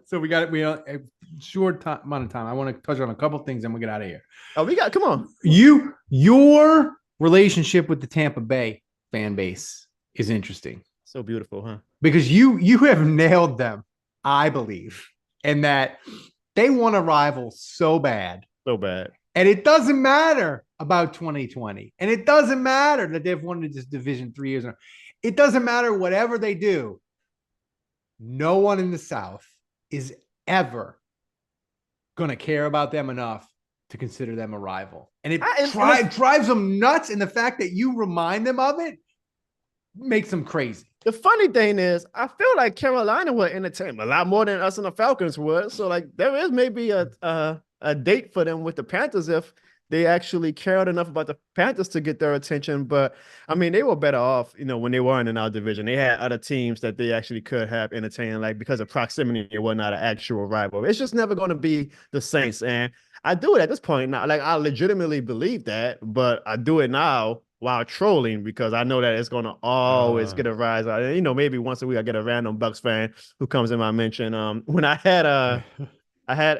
So we a short amount of time. I want to touch on a couple things and we'll get out of here. Oh, come on. Your relationship with the Tampa Bay fan base is interesting. So beautiful, huh? Because you have nailed them, I believe, and that they want a rival so bad. So bad. And it doesn't matter about 2020. And it doesn't matter that they've won this division 3 years. It doesn't matter whatever they do. No one in the South is ever going to care about them enough to consider them a rival. And it drives them nuts. And the fact that you remind them of it makes them crazy. The funny thing is, I feel like Carolina would entertain a lot more than us and the Falcons would. So, there is maybe a date for them with the Panthers if they actually cared enough about the Panthers to get their attention. But, I mean, they were better off, when they weren't in our division. They had other teams that they actually could have entertained, because of proximity, it was not an actual rival. It's just never going to be the Saints. And I do it at this point now. I legitimately believe that, but I do it now while trolling because I know that it's going to always get a rise. Maybe once a week I get a random Bucks fan who comes in my mention. When I had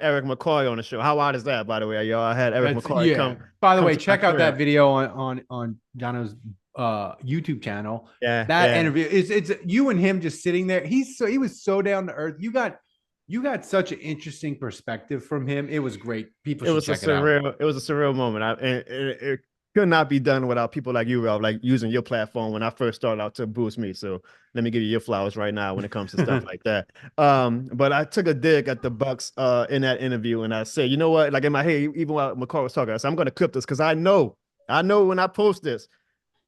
Eric McCoy on the show. How wild is that, by the way, y'all? I had Eric McCoy come. By the way, check out that video on Jono's YouTube channel. Yeah, that interview it's you and him just sitting there. He was so down to earth. You got such an interesting perspective from him. It was great. People should check it out. It was a surreal moment. It could not be done without people like you, Ralph, using your platform when I first started out to boost me. So let me give you your flowers right now when it comes to stuff like that. But I took a dig at the Bucks in that interview, and I said, you know what? In my head, even while McCall was talking, I said, I'm going to clip this because I know when I post this,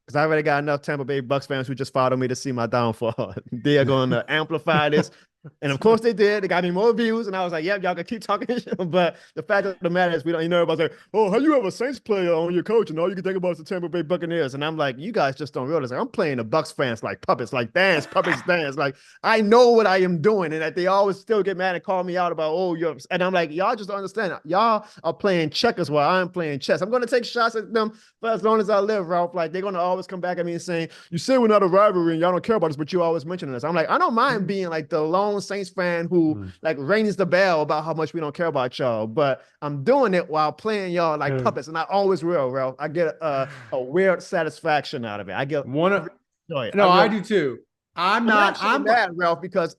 because I already got enough Tampa Bay Bucks fans who just followed me to see my downfall. They are going to amplify this. And of course they did. They got me more views, and I was like, "Yep, y'all can keep talking shit." But the fact of the matter is, we don't. You know, everybody's like, "Oh, how you have a Saints player on your coach, and all you can think about is the Tampa Bay Buccaneers?" And I'm like, "You guys just don't realize. Like, I'm playing the Bucks fans like puppets, like dance puppets, dance. Like I know what I am doing, and that they always still get mad and call me out about, oh, you're." And I'm like, y'all just don't understand. Y'all are playing checkers while I'm playing chess. I'm gonna take shots at them for as long as I live, Ralph. Like they're gonna always come back at me and saying, "You say we're not a rivalry, and y'all don't care about us, but you always mentioning us." I'm like, I don't mind being like the lone Saints fan who like rings the bell about how much we don't care about y'all, but I'm doing it while playing y'all like puppets, and I always will, Ralph. I get a weird satisfaction out of it. I get joy. No, I do too. I'm mad, Ralph, because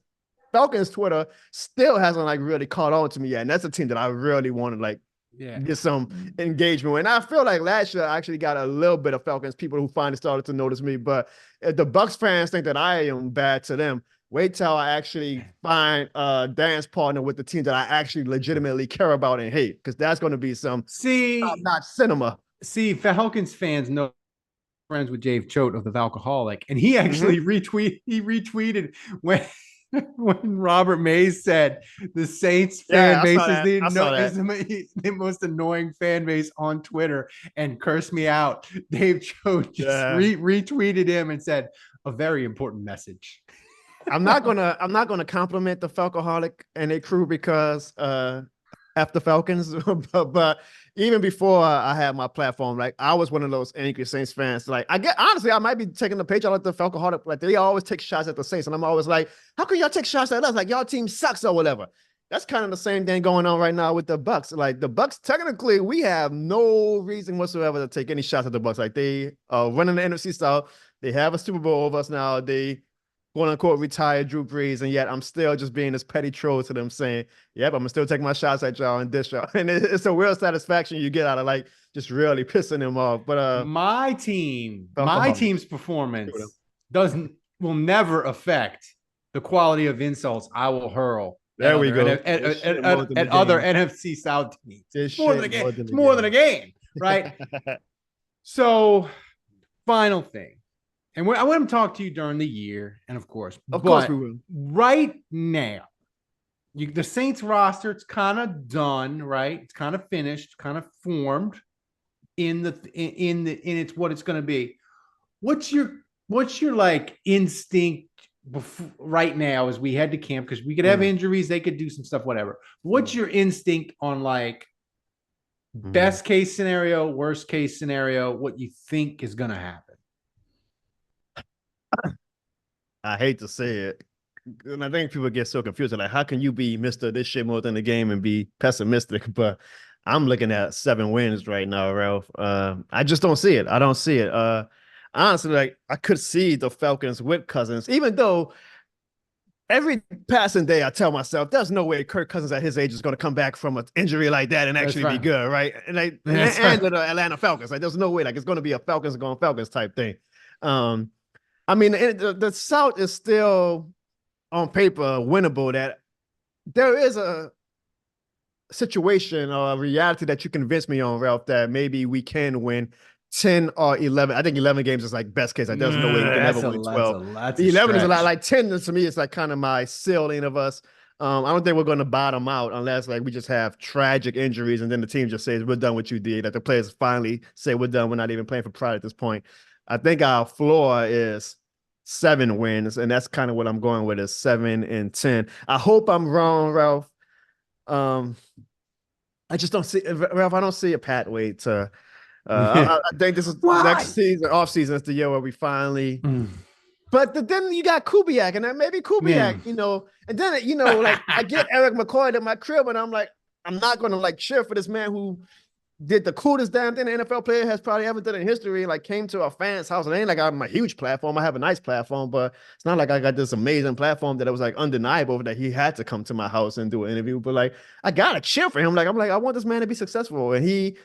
Falcons Twitter still hasn't like really caught on to me yet, and that's a team that I really want to like get some engagement with. And I feel like last year I actually got a little bit of Falcons people who finally started to notice me, but if the Bucks fans think that I am bad to them, wait till I actually find a dance partner with the team that I actually legitimately care about and hate, because that's going to be some top-notch cinema. See, Falcons fans know friends with Dave Choate of the Valcoholic, and he actually retweeted when Robert Mays said the Saints fan base is the most annoying fan base on Twitter and cursed me out. Dave Choate just retweeted him and said a very important message. I'm not gonna compliment the Falcoholic and their crew because after Falcons, but even before I had my platform, like I was one of those angry Saints fans. Like honestly, I might be taking the page out of the Falcoholic. Like they always take shots at the Saints, and I'm always like, how can y'all take shots at us? Like y'all team sucks or whatever. That's kind of the same thing going on right now with the Bucks. Like the Bucks, technically, we have no reason whatsoever to take any shots at the Bucks. Like they are running the NFC South. They have a Super Bowl over us now. They quote unquote retired Drew Brees, and yet I'm still just being this petty troll to them saying, yep, I'm gonna still take my shots at y'all and dish y'all. And it's a real satisfaction you get out of like just really pissing them off. But my team's performance will never affect the quality of insults I will hurl. There we go. At other NFC South teams. It's more than a game. It's more than a game, right? So, final thing. And I want to talk to you during the year, and of course we will. Right now, the Saints roster, it's kind of done, right? It's kind of finished, kind of formed in it's what it's going to be. What's your like instinct right now as we head to camp? Because we could have injuries, they could do some stuff, whatever. What's your instinct on like best case scenario, worst case scenario, what you think is going to happen? I hate to say it, and I think people get so confused. Like, how can you be Mr. This shit more than the game and be pessimistic? But I'm looking at 7 wins right now, Ralph. I just don't see it. I don't see it. Honestly, like I could see the Falcons with Cousins, even though every passing day I tell myself, there's no way Kirk Cousins at his age is going to come back from an injury like that and actually be good, right? And the Atlanta Falcons, like there's no way, like it's going to be a Falcons going Falcons type thing. I mean, the South is still on paper winnable. That there is a situation or a reality that you convinced me on, Ralph, that maybe we can win 10 or 11. I think 11 games is like best case. Like there's no way we can ever win 12. The 11 is a lot. Like 10 to me is like kind of my ceiling of us. I don't think we're going to bottom out unless like we just have tragic injuries and then the team just says we're done with you, D. Like the players finally say we're done. We're not even playing for pride at this point. I think our floor is 7 wins, and that's kind of what I'm going with is 7 and 10. I hope I'm wrong, Ralph. I just don't see, Ralph. I don't see a pathway to. I think this is next season, off season is the year where we finally. But then you got Kubiak, and then maybe Kubiak, you know, and then like I get Eric McCoy at my crib, and I'm like, I'm not going to like cheer for this man who did the coolest damn thing an NFL player has probably ever done in history. Like came to a fan's house. It ain't like I'm a huge platform. I have a nice platform, but it's not like I got this amazing platform that it was like undeniable that he had to come to my house and do an interview. But like I gotta cheer for him. Like I'm like, I want this man to be successful. And he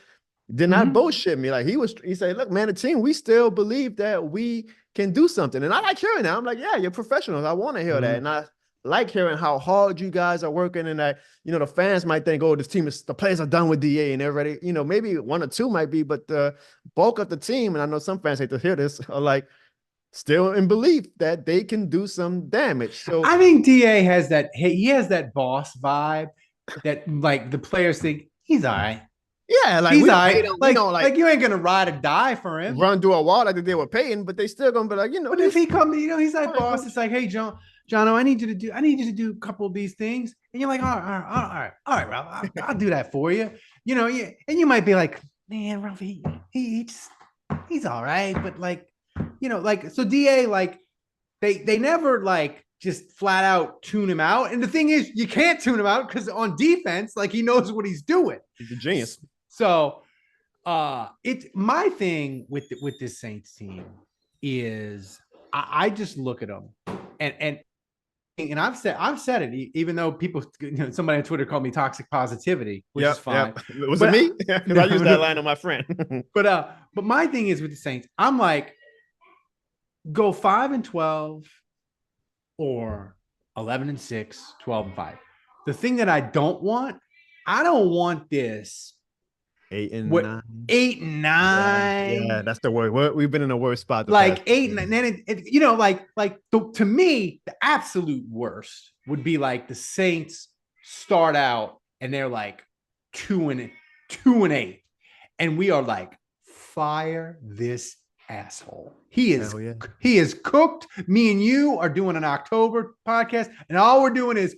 did not bullshit me. Like he said, look, man, the team, we still believe that we can do something. And I like hearing that. I'm like, yeah, you're professionals. I want to hear that. And I like hearing how hard you guys are working, and that, you know, the fans might think, oh, this team is, the players are done with DA and everybody, you know, maybe 1 or 2 might be, but the bulk of the team, and I know some fans hate to hear this, are like, still in belief that they can do some damage. So I think Da has that. He has that boss vibe that like the players think he's all right. yeah, like He's we all don't hate right. him. We don't Like you ain't gonna ride or die for him. run through a wall like they did with Peyton, but they still gonna be like, But if he come, he's like, all right, boss, coach. it's like, hey, Jono, I need you to do a couple of these things. And you're like, all right, Ralph, I'll do that for you. Yeah, and you might be like, man, Ralph, he's all right. But like, like, so DA, like, they never like just flat out tune him out. And the thing is, you can't tune him out because on defense, like he knows what he's doing. He's a genius. So it's my thing with this Saints team is I just look at them and I've said it, even though people, somebody on Twitter called me toxic positivity, which is fine. Yep. Was it me? Because I used that line on my friend. But my thing is with the Saints, I'm like, go 5-12 or 11-6, 12-5. The thing that I don't want this 8-9. 8-9. Yeah, that's the word. We've been in the worst spot. Like 8 and then to me, the absolute worst would be like the Saints start out and they're like 2-8, and we are like, fire this asshole. He is cooked. Me and you are doing an October podcast, and all we're doing is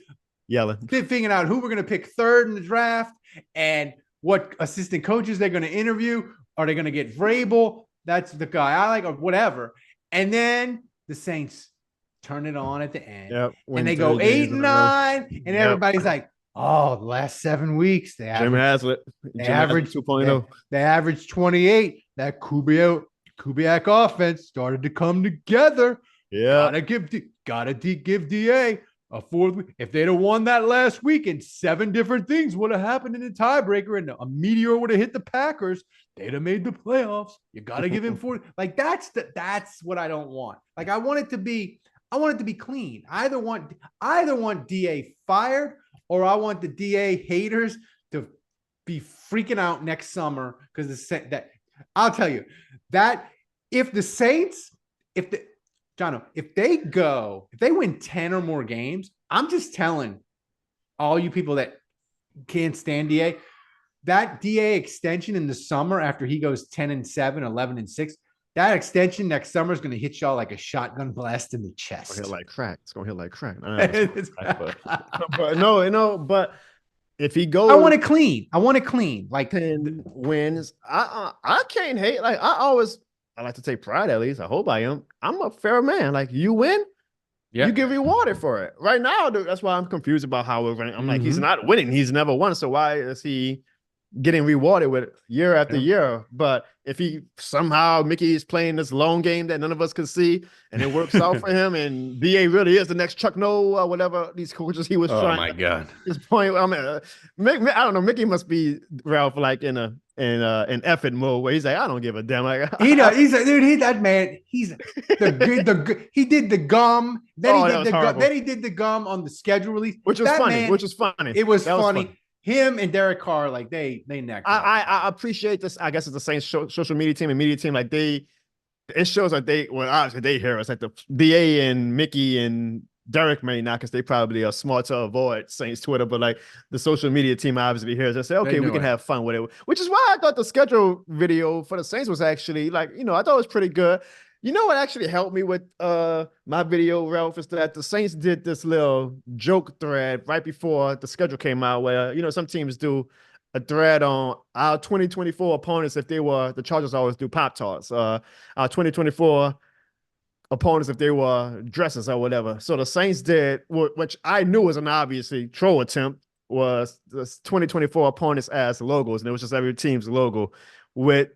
yelling, figuring out who we're going to pick third in the draft and what assistant coaches they're going to interview. Are they going to get Vrabel? That's the guy I like, or whatever. And then the Saints turn it on at the end. Yep, and they go 8-9, and everybody's like, oh, the last 7 weeks, they averaged 2.0. They averaged 28. That Kubiak offense started to come together. Yeah. Gotta give DA a fourth week. If they'd have won that last week and 7 different things would have happened in the tiebreaker and a meteor would have hit the Packers, they'd have made the playoffs. You got to give him 4. Like that's what I don't want. Like I want it to be clean. I either want DA fired or I want the DA haters to be freaking out next summer because I'll tell you that if the Saints, if they win 10 or more games, I'm just telling all you people that can't stand DA, that DA extension in the summer after he goes 10-7, 11-6, that extension next summer is going to hit y'all like a shotgun blast in the chest. It's going to hit like crack. But if he goes, I want it clean. Like 10 wins. I can't hate. Like I like to take pride, at least. I hope I am. I'm a fair man. Like you win, you get rewarded for it. Right now, that's why I'm confused about how we're running. I'm like, he's not winning. He's never won. So why is he getting rewarded with it year after year? But if he somehow Mickey is playing this long game that none of us can see, and it works out for him, and BA really is the next Chuck Noll or whatever these coaches he was trying. Oh my God! His point. I mean, I don't know. Mickey must be Ralph like in effort mode where he's like, I don't give a damn. Like he does. He's like, dude. He's that man. He's he did the gum. Then he did the gum on the schedule release, which was funny. It was funny. Him and Derek Carr, like they necked. I appreciate this. I guess it's the same social media team and media team. Like it shows like obviously they hear us. Like the DA and Mickey and Derek may not, because they probably are smart to avoid Saints Twitter, but like the social media team obviously hears us say, okay, we can have fun with it. Which is why I thought the schedule video for the Saints was actually like, I thought it was pretty good. You know what actually helped me with my video, Ralph, is that the Saints did this little joke thread right before the schedule came out where, some teams do a thread on our 2024 opponents if they were, the Chargers always do Pop-Tarts, our 2024 opponents if they were dresses or whatever. So the Saints did, which I knew was an obviously troll attempt, was the 2024 opponents as logos, and it was just every team's logo with,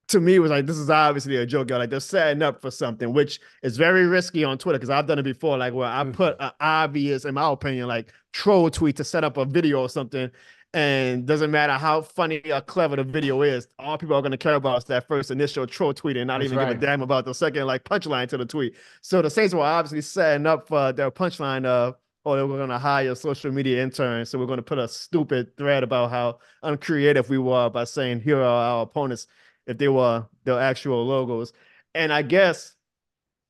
to me, it was like, this is obviously a joke. Like they're setting up for something, which is very risky on Twitter because I've done it before. Like where I put an obvious, in my opinion, like troll tweet to set up a video or something, and doesn't matter how funny or clever the video is, all people are going to care about is that first initial troll tweet and not give a damn about the second like punchline to the tweet. So the Saints were obviously setting up for their punchline of, oh, we're going to hire a social media intern, so we're going to put a stupid thread about how uncreative we were by saying here are our opponents if they were their actual logos. And I guess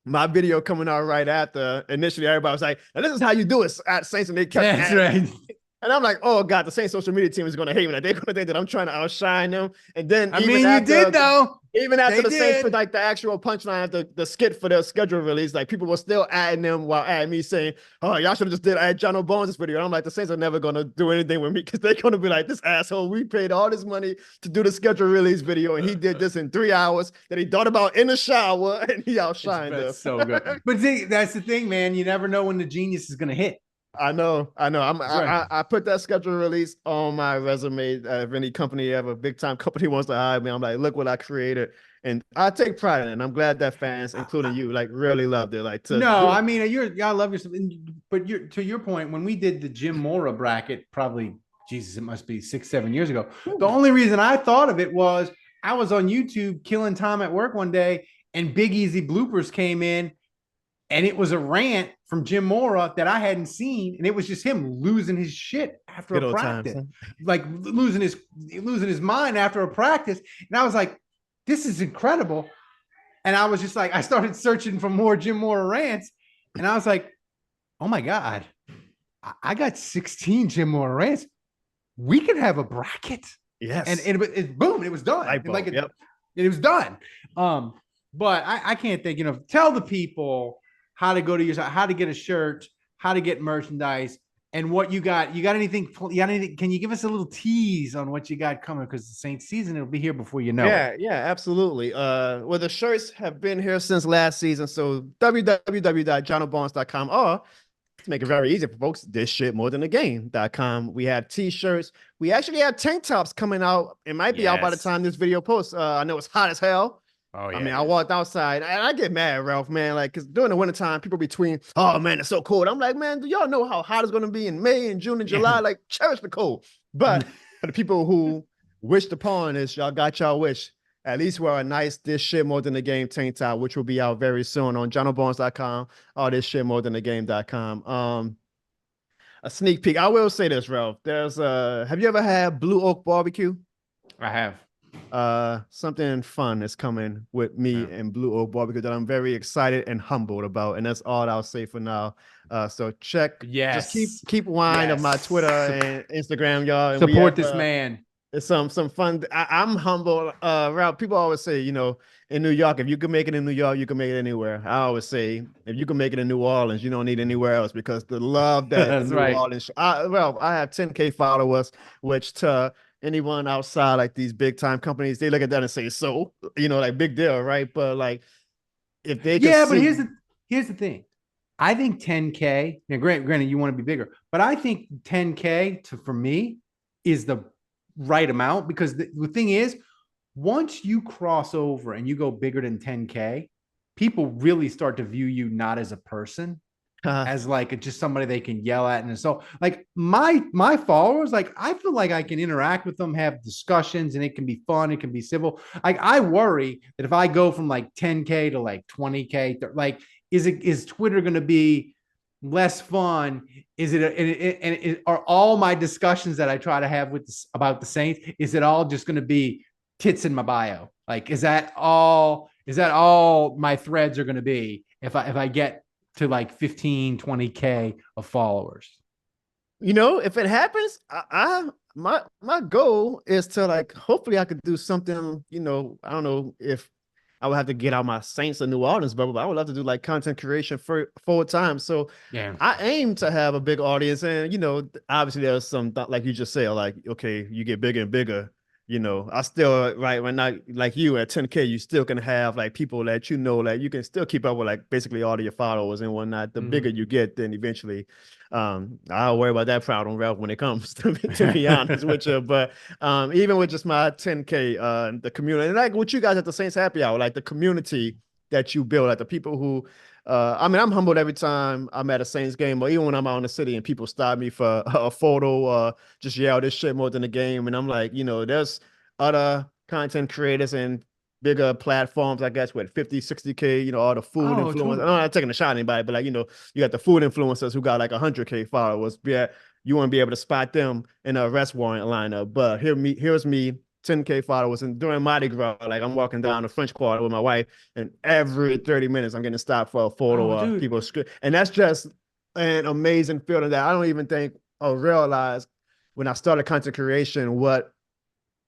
my video coming out right after. Initially, everybody was like, "Now this is how you do it at Saints," and they kept That's adding. right. And I'm like, "Oh God, the Saints social media team is gonna hate me. Like they're gonna think that I'm trying to outshine them." And then I mean, you did though. even after They the Saints did. put like the actual punchline after the skit for their schedule release, like people were still adding them while adding me saying, "Oh, y'all should have just did add Jono Bones' video." And I'm like, the Saints are never gonna do anything with me because they're gonna be like, "This asshole, we paid all this money to do the schedule release video, and he did this in 3 hours that he thought about in the shower, and he outshined It's us." so good. But see, that's the thing, man. You never know when the genius is gonna hit. I know. Right. I put that schedule release on my resume. If any company ever, big time company wants to hire me, I'm like, look what I created, and I take pride in it. And I'm glad that fans, including you, like really loved it. Like to No, do. I mean, I love yourself, but you're to your point. When we did the Jim Mora bracket, probably Jesus, it must be 6, 7 years ago. The only reason I thought of it was I was on YouTube killing time at work one day, and Big Easy bloopers came in, and it was a rant from Jim Mora that I hadn't seen, and it was just him losing his shit after Good a old times. practice, like losing his mind after a practice, and I was like, this is incredible. And I was just like, I started searching for more Jim Mora rants, and I was like, oh my god, I got 16 Jim Mora rants. We could have a bracket, and Yes. it boom, it was done. Light bulb. Yep. It was done. But I can't think. Tell the people how to go to your site, how to get a shirt, how to get merchandise, and what you got. You got anything? You got anything? Can you give us a little tease on what you got coming? Because the Saints season, it'll be here before you know it. Yeah, absolutely. Well, the shirts have been here since last season. So www.jonobarnes.com, or to make it very easy for folks, this shit more than a game.com. We have t-shirts. We actually have tank tops coming out. It might be out by the Yes. time this video posts. I know it's hot as hell. Oh yeah. I mean, I walked outside and I get mad, Ralph, man. Like, because during the wintertime, people between, oh man, it's so cold. I'm like, man, do y'all know how hot it's going to be in May and June and July? Like, cherish the cold. But for the people who wished upon this, y'all got y'all wish. At least wear a nice this shit more than the game tank top, which will be out very soon on jonobarnes.com or this shit more than the game.com. A sneak peek. I will say this, Ralph. There's have you ever had Blue Oak Barbecue? I have. Something fun is coming with me and Blue Oak Barbecue that I'm very excited and humbled about, and that's all I'll say for now. So check, Yes. just keep wine of my Twitter and Instagram, y'all. And Support this man. It's some fun. I'm humble. Ralph, people always say, you know, in New York, if you can make it in New York, you can make it anywhere. I always say, if you can make it in New Orleans, you don't need anywhere else, because the love that That's New right. Orleans. Well, I have 10K followers, which to anyone outside like these big time companies, they look at that and say, so, you know, like big deal, right? But like, if they Yeah, could but see, here's the thing. I think 10K. Now, granted, you want to be bigger, but I think 10K for me is the right amount, because the thing is, once you cross over and you go bigger than 10K, people really start to view you not as a person, as like just somebody they can yell at. And so like my followers, like I feel like I can interact with them, have discussions, and it can be fun, it can be civil. Like I worry that if I go from like 10K to like 20K, like is Twitter going to be less fun? Is it are all my discussions that I try to have with this about the Saints, is it all just going to be tits in my bio? Like is that all my threads are going to be if I get to like 15, 20K of followers? you know, if it happens, my goal is to like, hopefully I could do something, you know, I don't know if I would have to get out my Saints of New Orleans bubble, but I would love to do like content creation for full time. So Yeah. I aim to have a big audience, and you know, obviously there's some like you just said, like okay, you get bigger and bigger. You know, I still right when not like you at 10K, you still can have like people that you know, like you can still keep up with like basically all of your followers and whatnot. The bigger you get, then eventually, I'll worry about that problem, Ralph, when it comes to be honest with you. But even with just my 10K, the community, and like what you guys at the Saints Happy Hour, like the community that you build, like the people who, I mean, I'm humbled every time I'm at a Saints game, or even when I'm out in the city and people stop me for a photo, or just yell this shit more than the game. And I'm like, you know, there's other content creators and bigger platforms, I guess, with 50, 60K, you know, all the food influencers. Totally. I'm not taking a shot at anybody, but like, you know, you got the food influencers who got like 100K followers. Yeah, you want to be able to spot them in a arrest warrant lineup. But here's me 10K followers, and during Mardi Gras, like I'm walking down the French Quarter with my wife, and every 30 minutes I'm getting stopped for a photo of dude. people, and that's just an amazing feeling that I don't even think or realize when I started content creation what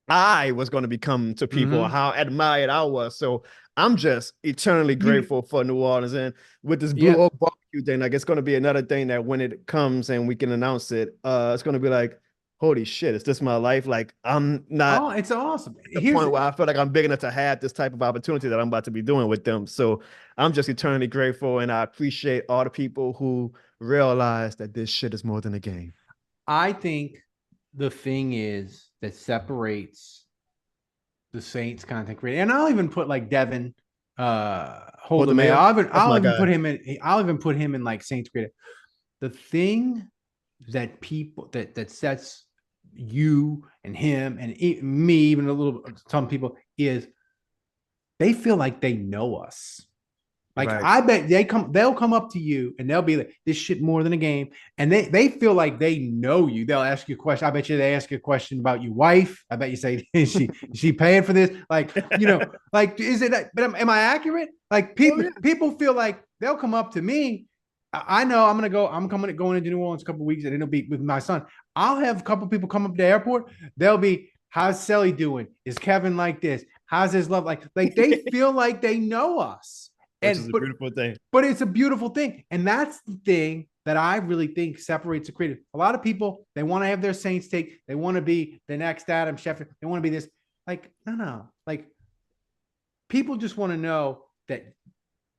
I was going to become to people, or how admired I was. So I'm just eternally grateful for New Orleans, and with this Blue Oak barbecue thing, like it's going to be another thing that when it comes and we can announce it, it's going to be like, holy shit, is this my life? Like I'm not. Oh, it's awesome. At the point where I feel like I'm big enough to have this type of opportunity that I'm about to be doing with them. So I'm just eternally grateful, and I appreciate all the people who realize that this shit is more than a game. I think the thing is that separates the Saints content creator, and I'll even put like Devin Holdemay. I'll even put him in like Saints creator. The thing that people that sets you and him and me, even a little some people, is they feel like they know us. Like I bet they'll come up to you and they'll be like, this shit more than a game. And they feel like they know you. They'll ask you a question. I bet you they ask you a question about your wife. I bet you say, is she paying for this? Like, like, is it, but am I accurate? Like people feel like they'll come up to me. I know I'm going into New Orleans a couple of weeks, and it'll be with my son. I'll have a couple of people come up to the airport. They'll be, how's Selly doing? Is Kevin like this? How's his love? Like they feel like they know us. Which is a beautiful thing. But it's a beautiful thing. And that's the thing that I really think separates the creative. A lot of people, they want to have their Saints take. They want to be the next Adam Schefter. They want to be this. Like, no. Like, people just want to know that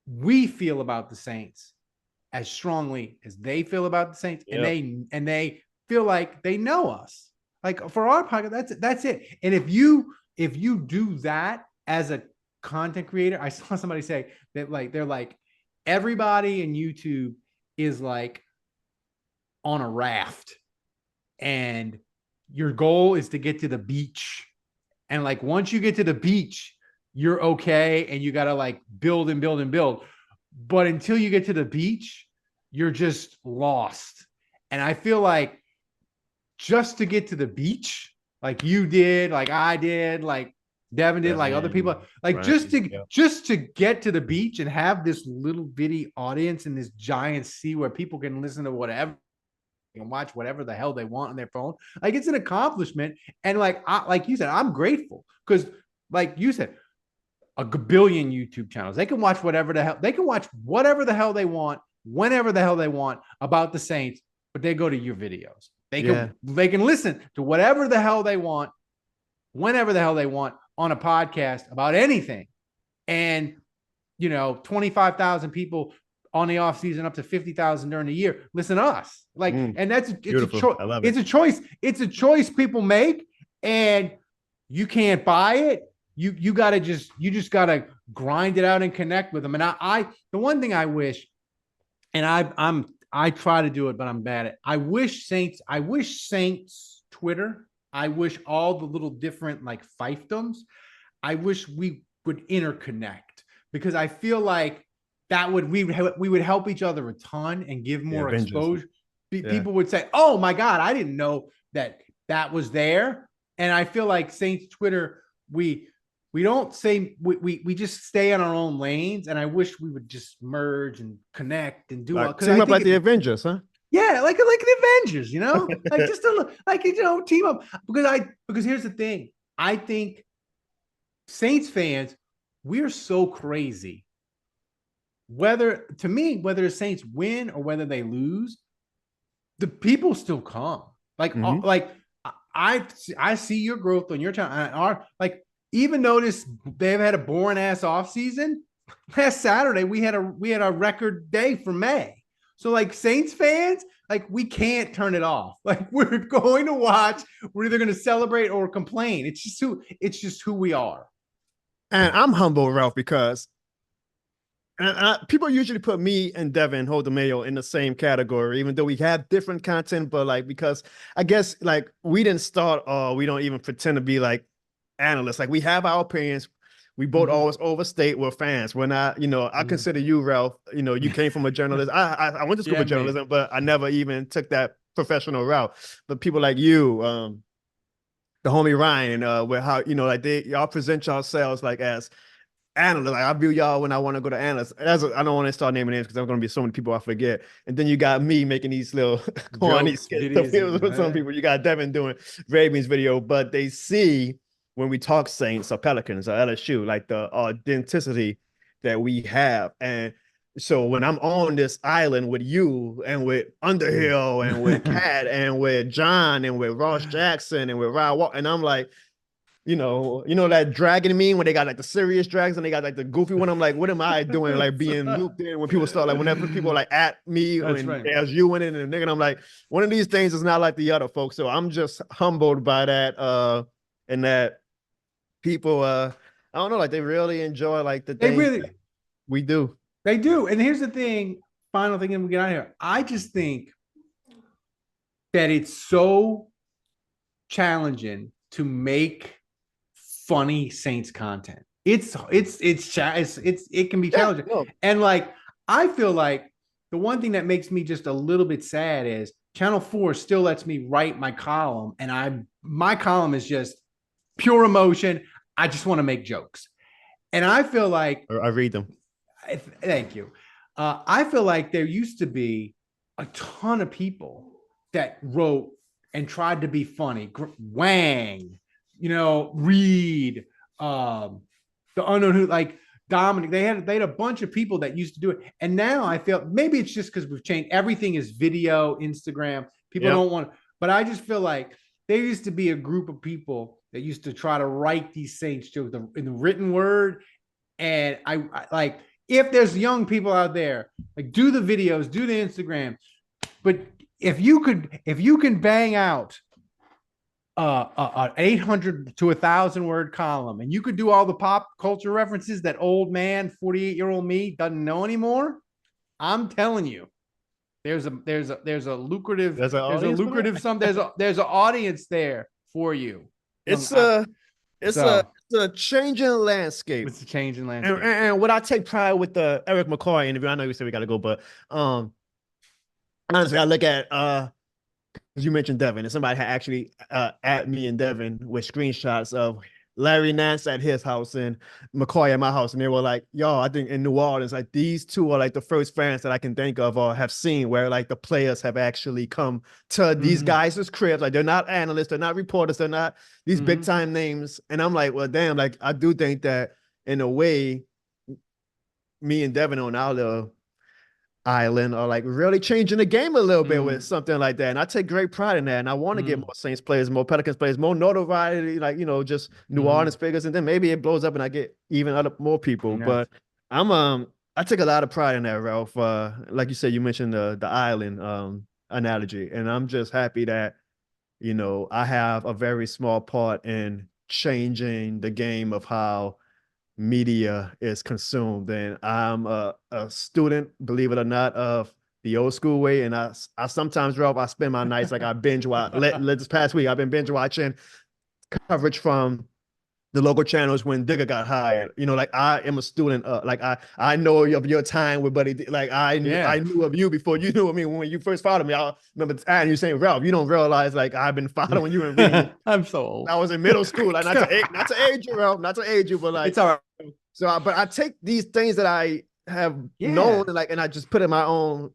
we feel about the Saints as strongly as they feel about the Saints. Yep. And they feel like they know us. Like, for our podcast, that's it. And if you do that as a content creator, I saw somebody say that, like, they're like, everybody in YouTube is like on a raft, and your goal is to get to the beach, and like once you get to the beach, you're okay, and you got to like build and build and build, but until you get to the beach, you're just lost. And I feel like just to get to the beach, like you did, like I did, like Devin did, like other people, like just to get to the beach and have this little bitty audience in this giant sea where people can listen to whatever and watch whatever the hell they want on their phone. Like, it's an accomplishment. And like you said, I'm grateful because, like you said, a billion YouTube channels, they can watch whatever the hell they want, whenever the hell they want about the Saints, but they go to your videos. They can listen to whatever the hell they want, whenever the hell they want, on a podcast about anything. And 25,000 people on the off season, up to 50,000 during the year, listen to us. Like, and it's a choice. I love it. It's a choice people make, and you can't buy it. You just gotta grind it out and connect with them. And the one thing I wish, and I try to do it, but I'm bad at it. I wish Saints Twitter, I wish all the little different like fiefdoms, I wish we would interconnect, because I feel like that we would help each other a ton and give more exposure. People would say, "Oh my God, I didn't know that was there." And I feel like Saints Twitter, we don't say, we just stay on our own lanes. And I wish we would just merge and connect and do team up like the Avengers, huh? Yeah, like the Avengers, like just team up. Because here's the thing. I think Saints fans, we're so crazy. Whether the Saints win or whether they lose, the people still come. Like, I see your growth on your channel. Even notice they've had a boring ass off season. Last Saturday we had a record day for May. So like Saints fans, like we can't turn it off. Like we're going to watch. We're either going to celebrate or complain. It's just who we are. And I'm humble, Ralph, because people usually put me and Devin Holdemayo in the same category, even though we have different content. But like, because I guess like we didn't start, or we don't even pretend to be like analysts. Like we have our opinions. We both always overstate we're fans. We're not, I consider you, Ralph, you came from a journalist. I went to school for journalism, but I never even took that professional route. But people like you, the homie Ryan, with how like y'all present yourselves like as analysts. Like I view y'all when I want to go to analysts. I don't want to start naming names because there's gonna be so many people I forget. And then you got me making these little corny Jokes, skits videos, with some people. You got Devin doing Ravens video, but they see when we talk Saints or Pelicans or LSU, like the authenticity that we have. And so when I'm on this island with you and with Underhill and with Cat and with John and with Ross Jackson and with Ryan Walker, and I'm like, that dragon meme when they got like the serious dragons and they got like the goofy one. I'm like, what am I doing? Like being looped in when people start like whenever people are like at me and right. there's you in it and nigga, I'm like, one of these things is not like the other folks. So I'm just humbled by that, and that people I don't know, like they really enjoy like the things we do. They do. And here's the thing, final thing, and we get out of here. I just think that it's so challenging to make funny Saints content. It can be challenging. No. And like I feel like the one thing that makes me just a little bit sad is Channel 4 still lets me write my column, and my column is just pure emotion. I just want to make jokes. And I feel like I read them. Thank you. I feel like there used to be a ton of people that wrote and tried to be funny. Wang, Reed, the unknown who, like Dominic. They had a bunch of people that used to do it. And now I feel maybe it's just because we've changed. Everything is video, Instagram. People don't want, but I just feel like there used to be a group of people that used to try to write these Saints jokes in the written word. And I like, if there's young people out there, like do the videos, do the Instagram. But if you can bang out an 800 to 1,000 word column, and you could do all the pop culture references that old man 48-year-old me doesn't know anymore, I'm telling you, there's a lucrative there's an audience there for you. It's a changing landscape. It's a changing landscape. And what I take pride with the Eric McCoy interview, I know you said we got to go, but honestly, I look at you mentioned Devin, and somebody had actually at me and Devin with screenshots of Larry Nance at his house and McCoy at my house, and they were like, "Yo, I think in New Orleans, like these two are like the first fans that I can think of or have seen where like the players have actually come to these guys' cribs. Like they're not analysts, they're not reporters, they're not these big time names." And I'm like, well, damn, like I do think that in a way, me and Devin on our little island are like really changing the game a little bit with something like that. And I take great pride in that. And I want to get more Saints players, more Pelicans players, more notoriety, like, just New Orleans figures. And then maybe it blows up and I get even more people. Yes. But I take a lot of pride in that, Ralph. Like you said, you mentioned the island analogy. And I'm just happy that, I have a very small part in changing the game of how media is consumed. And I'm a student, believe it or not, of the old school way. And I sometimes, Ralph, I spend my nights like I binge watch. This past week, I've been binge watching coverage from the local channels when Digger got hired. Like I am a student. Like I know of your time with Buddy. Like I knew of you before you knew of me when you first followed me. I remember the time you saying, Ralph, you don't realize like I've been following you and reading. I'm so old. I was in middle school. Like not to age you, Ralph, not to age you, but like it's all right. So, but I take these things that I have known and I just put in my own,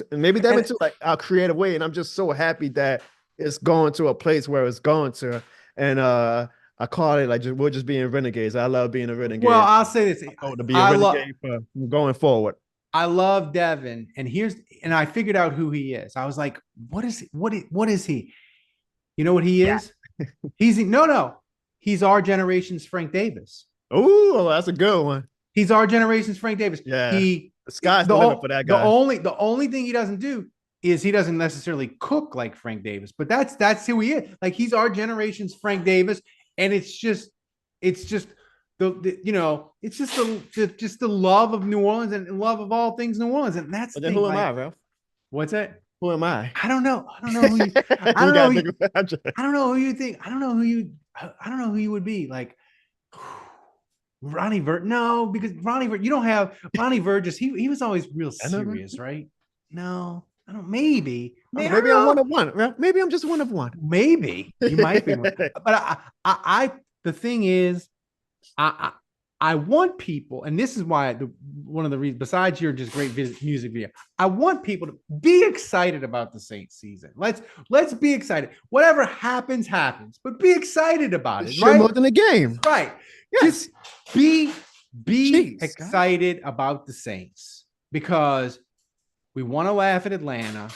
maybe that into like our creative way. And I'm just so happy that it's going to a place where it's going to. And I call it like we're just being renegades. I love being a renegade. Well, I'll say this: to be a renegade for going forward. I love Devin, and I figured out who he is. I was like, what is he? You know what he is? He's our generation's Frank Davis. Oh, that's a good one. He's our generation's Frank Davis. Yeah, the sky's the limit for that guy. The only thing he doesn't do is he doesn't necessarily cook like Frank Davis, but that's who he is. Like he's our generation's Frank Davis, and it's just the love of New Orleans and love of all things New Orleans, and that's. But then who am I, Ralph? What's that? Who am I? I don't know. I don't know who you. I don't know who you think. I don't know who you would be like. Ronnie Burgess. No, because Ronnie Burgess, you don't have Ronnie Burgess. He was always real serious, right? No. I don't know, maybe. Maybe I'm one of one. Right? Maybe I'm just one of one. Maybe you might be, but the thing is, I want people, and this is why one of the reasons, besides your just great music video, I want people to be excited about the Saints season. Let's be excited. Whatever happens, but be excited about it. Right? More than a game. Right. Yes. Just be Jeez, excited about the Saints, because we want to laugh at Atlanta.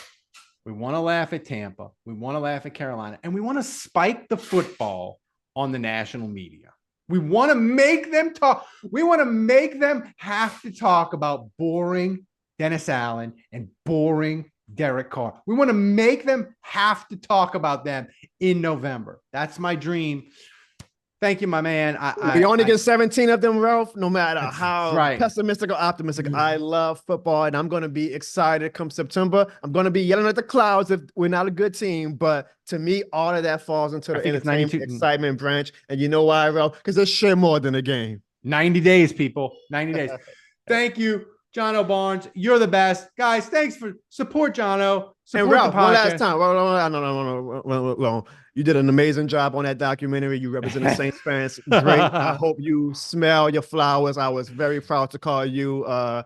We want to laugh at Tampa. We want to laugh at Carolina. And we want to spike the football on the national media. We want to make them talk. We want to make them have to talk about boring Dennis Allen and boring Derek Carr. We want to make them have to talk about them in November. That's my dream. Thank you, my man. We only get 17 of them, Ralph, no matter how right. pessimistic or optimistic. I love football, and I'm going to be excited come September. I'm going to be yelling at the clouds if we're not a good team. But to me, all of that falls into the entertainment, excitement branch. And you know why, Ralph? Because it's shit more than a game. 90 days, people. 90 days. Thank you, Jono Barnes. You're the best. Guys, thanks for support, Jono. Support and Ralph, the podcast. One last time. No. You did an amazing job on that documentary. You represent the Saints fans. Great. I hope you smell your flowers. I was very proud to call you a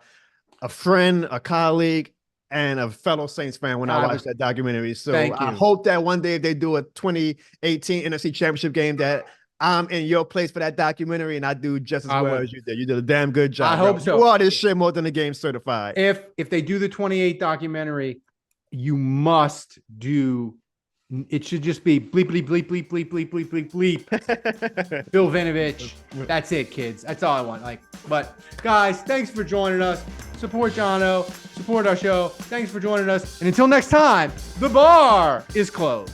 friend, a colleague, and a fellow Saints fan when I watched that documentary. So I hope that one day if they do a 2018 NFC Championship game that I'm in your place for that documentary and I do just as well as you did. You did a damn good job. I hope so. You are this shit more than a game certified. If they do the 28 documentary, you must do. It should just be bleep, bleep, bleep, bleep, bleep, bleep, bleep, bleep, bleep. Bill Vinovich. That's it, kids. That's all I want. But guys, thanks for joining us. Support Jono. Support our show. Thanks for joining us. And until next time, the bar is closed.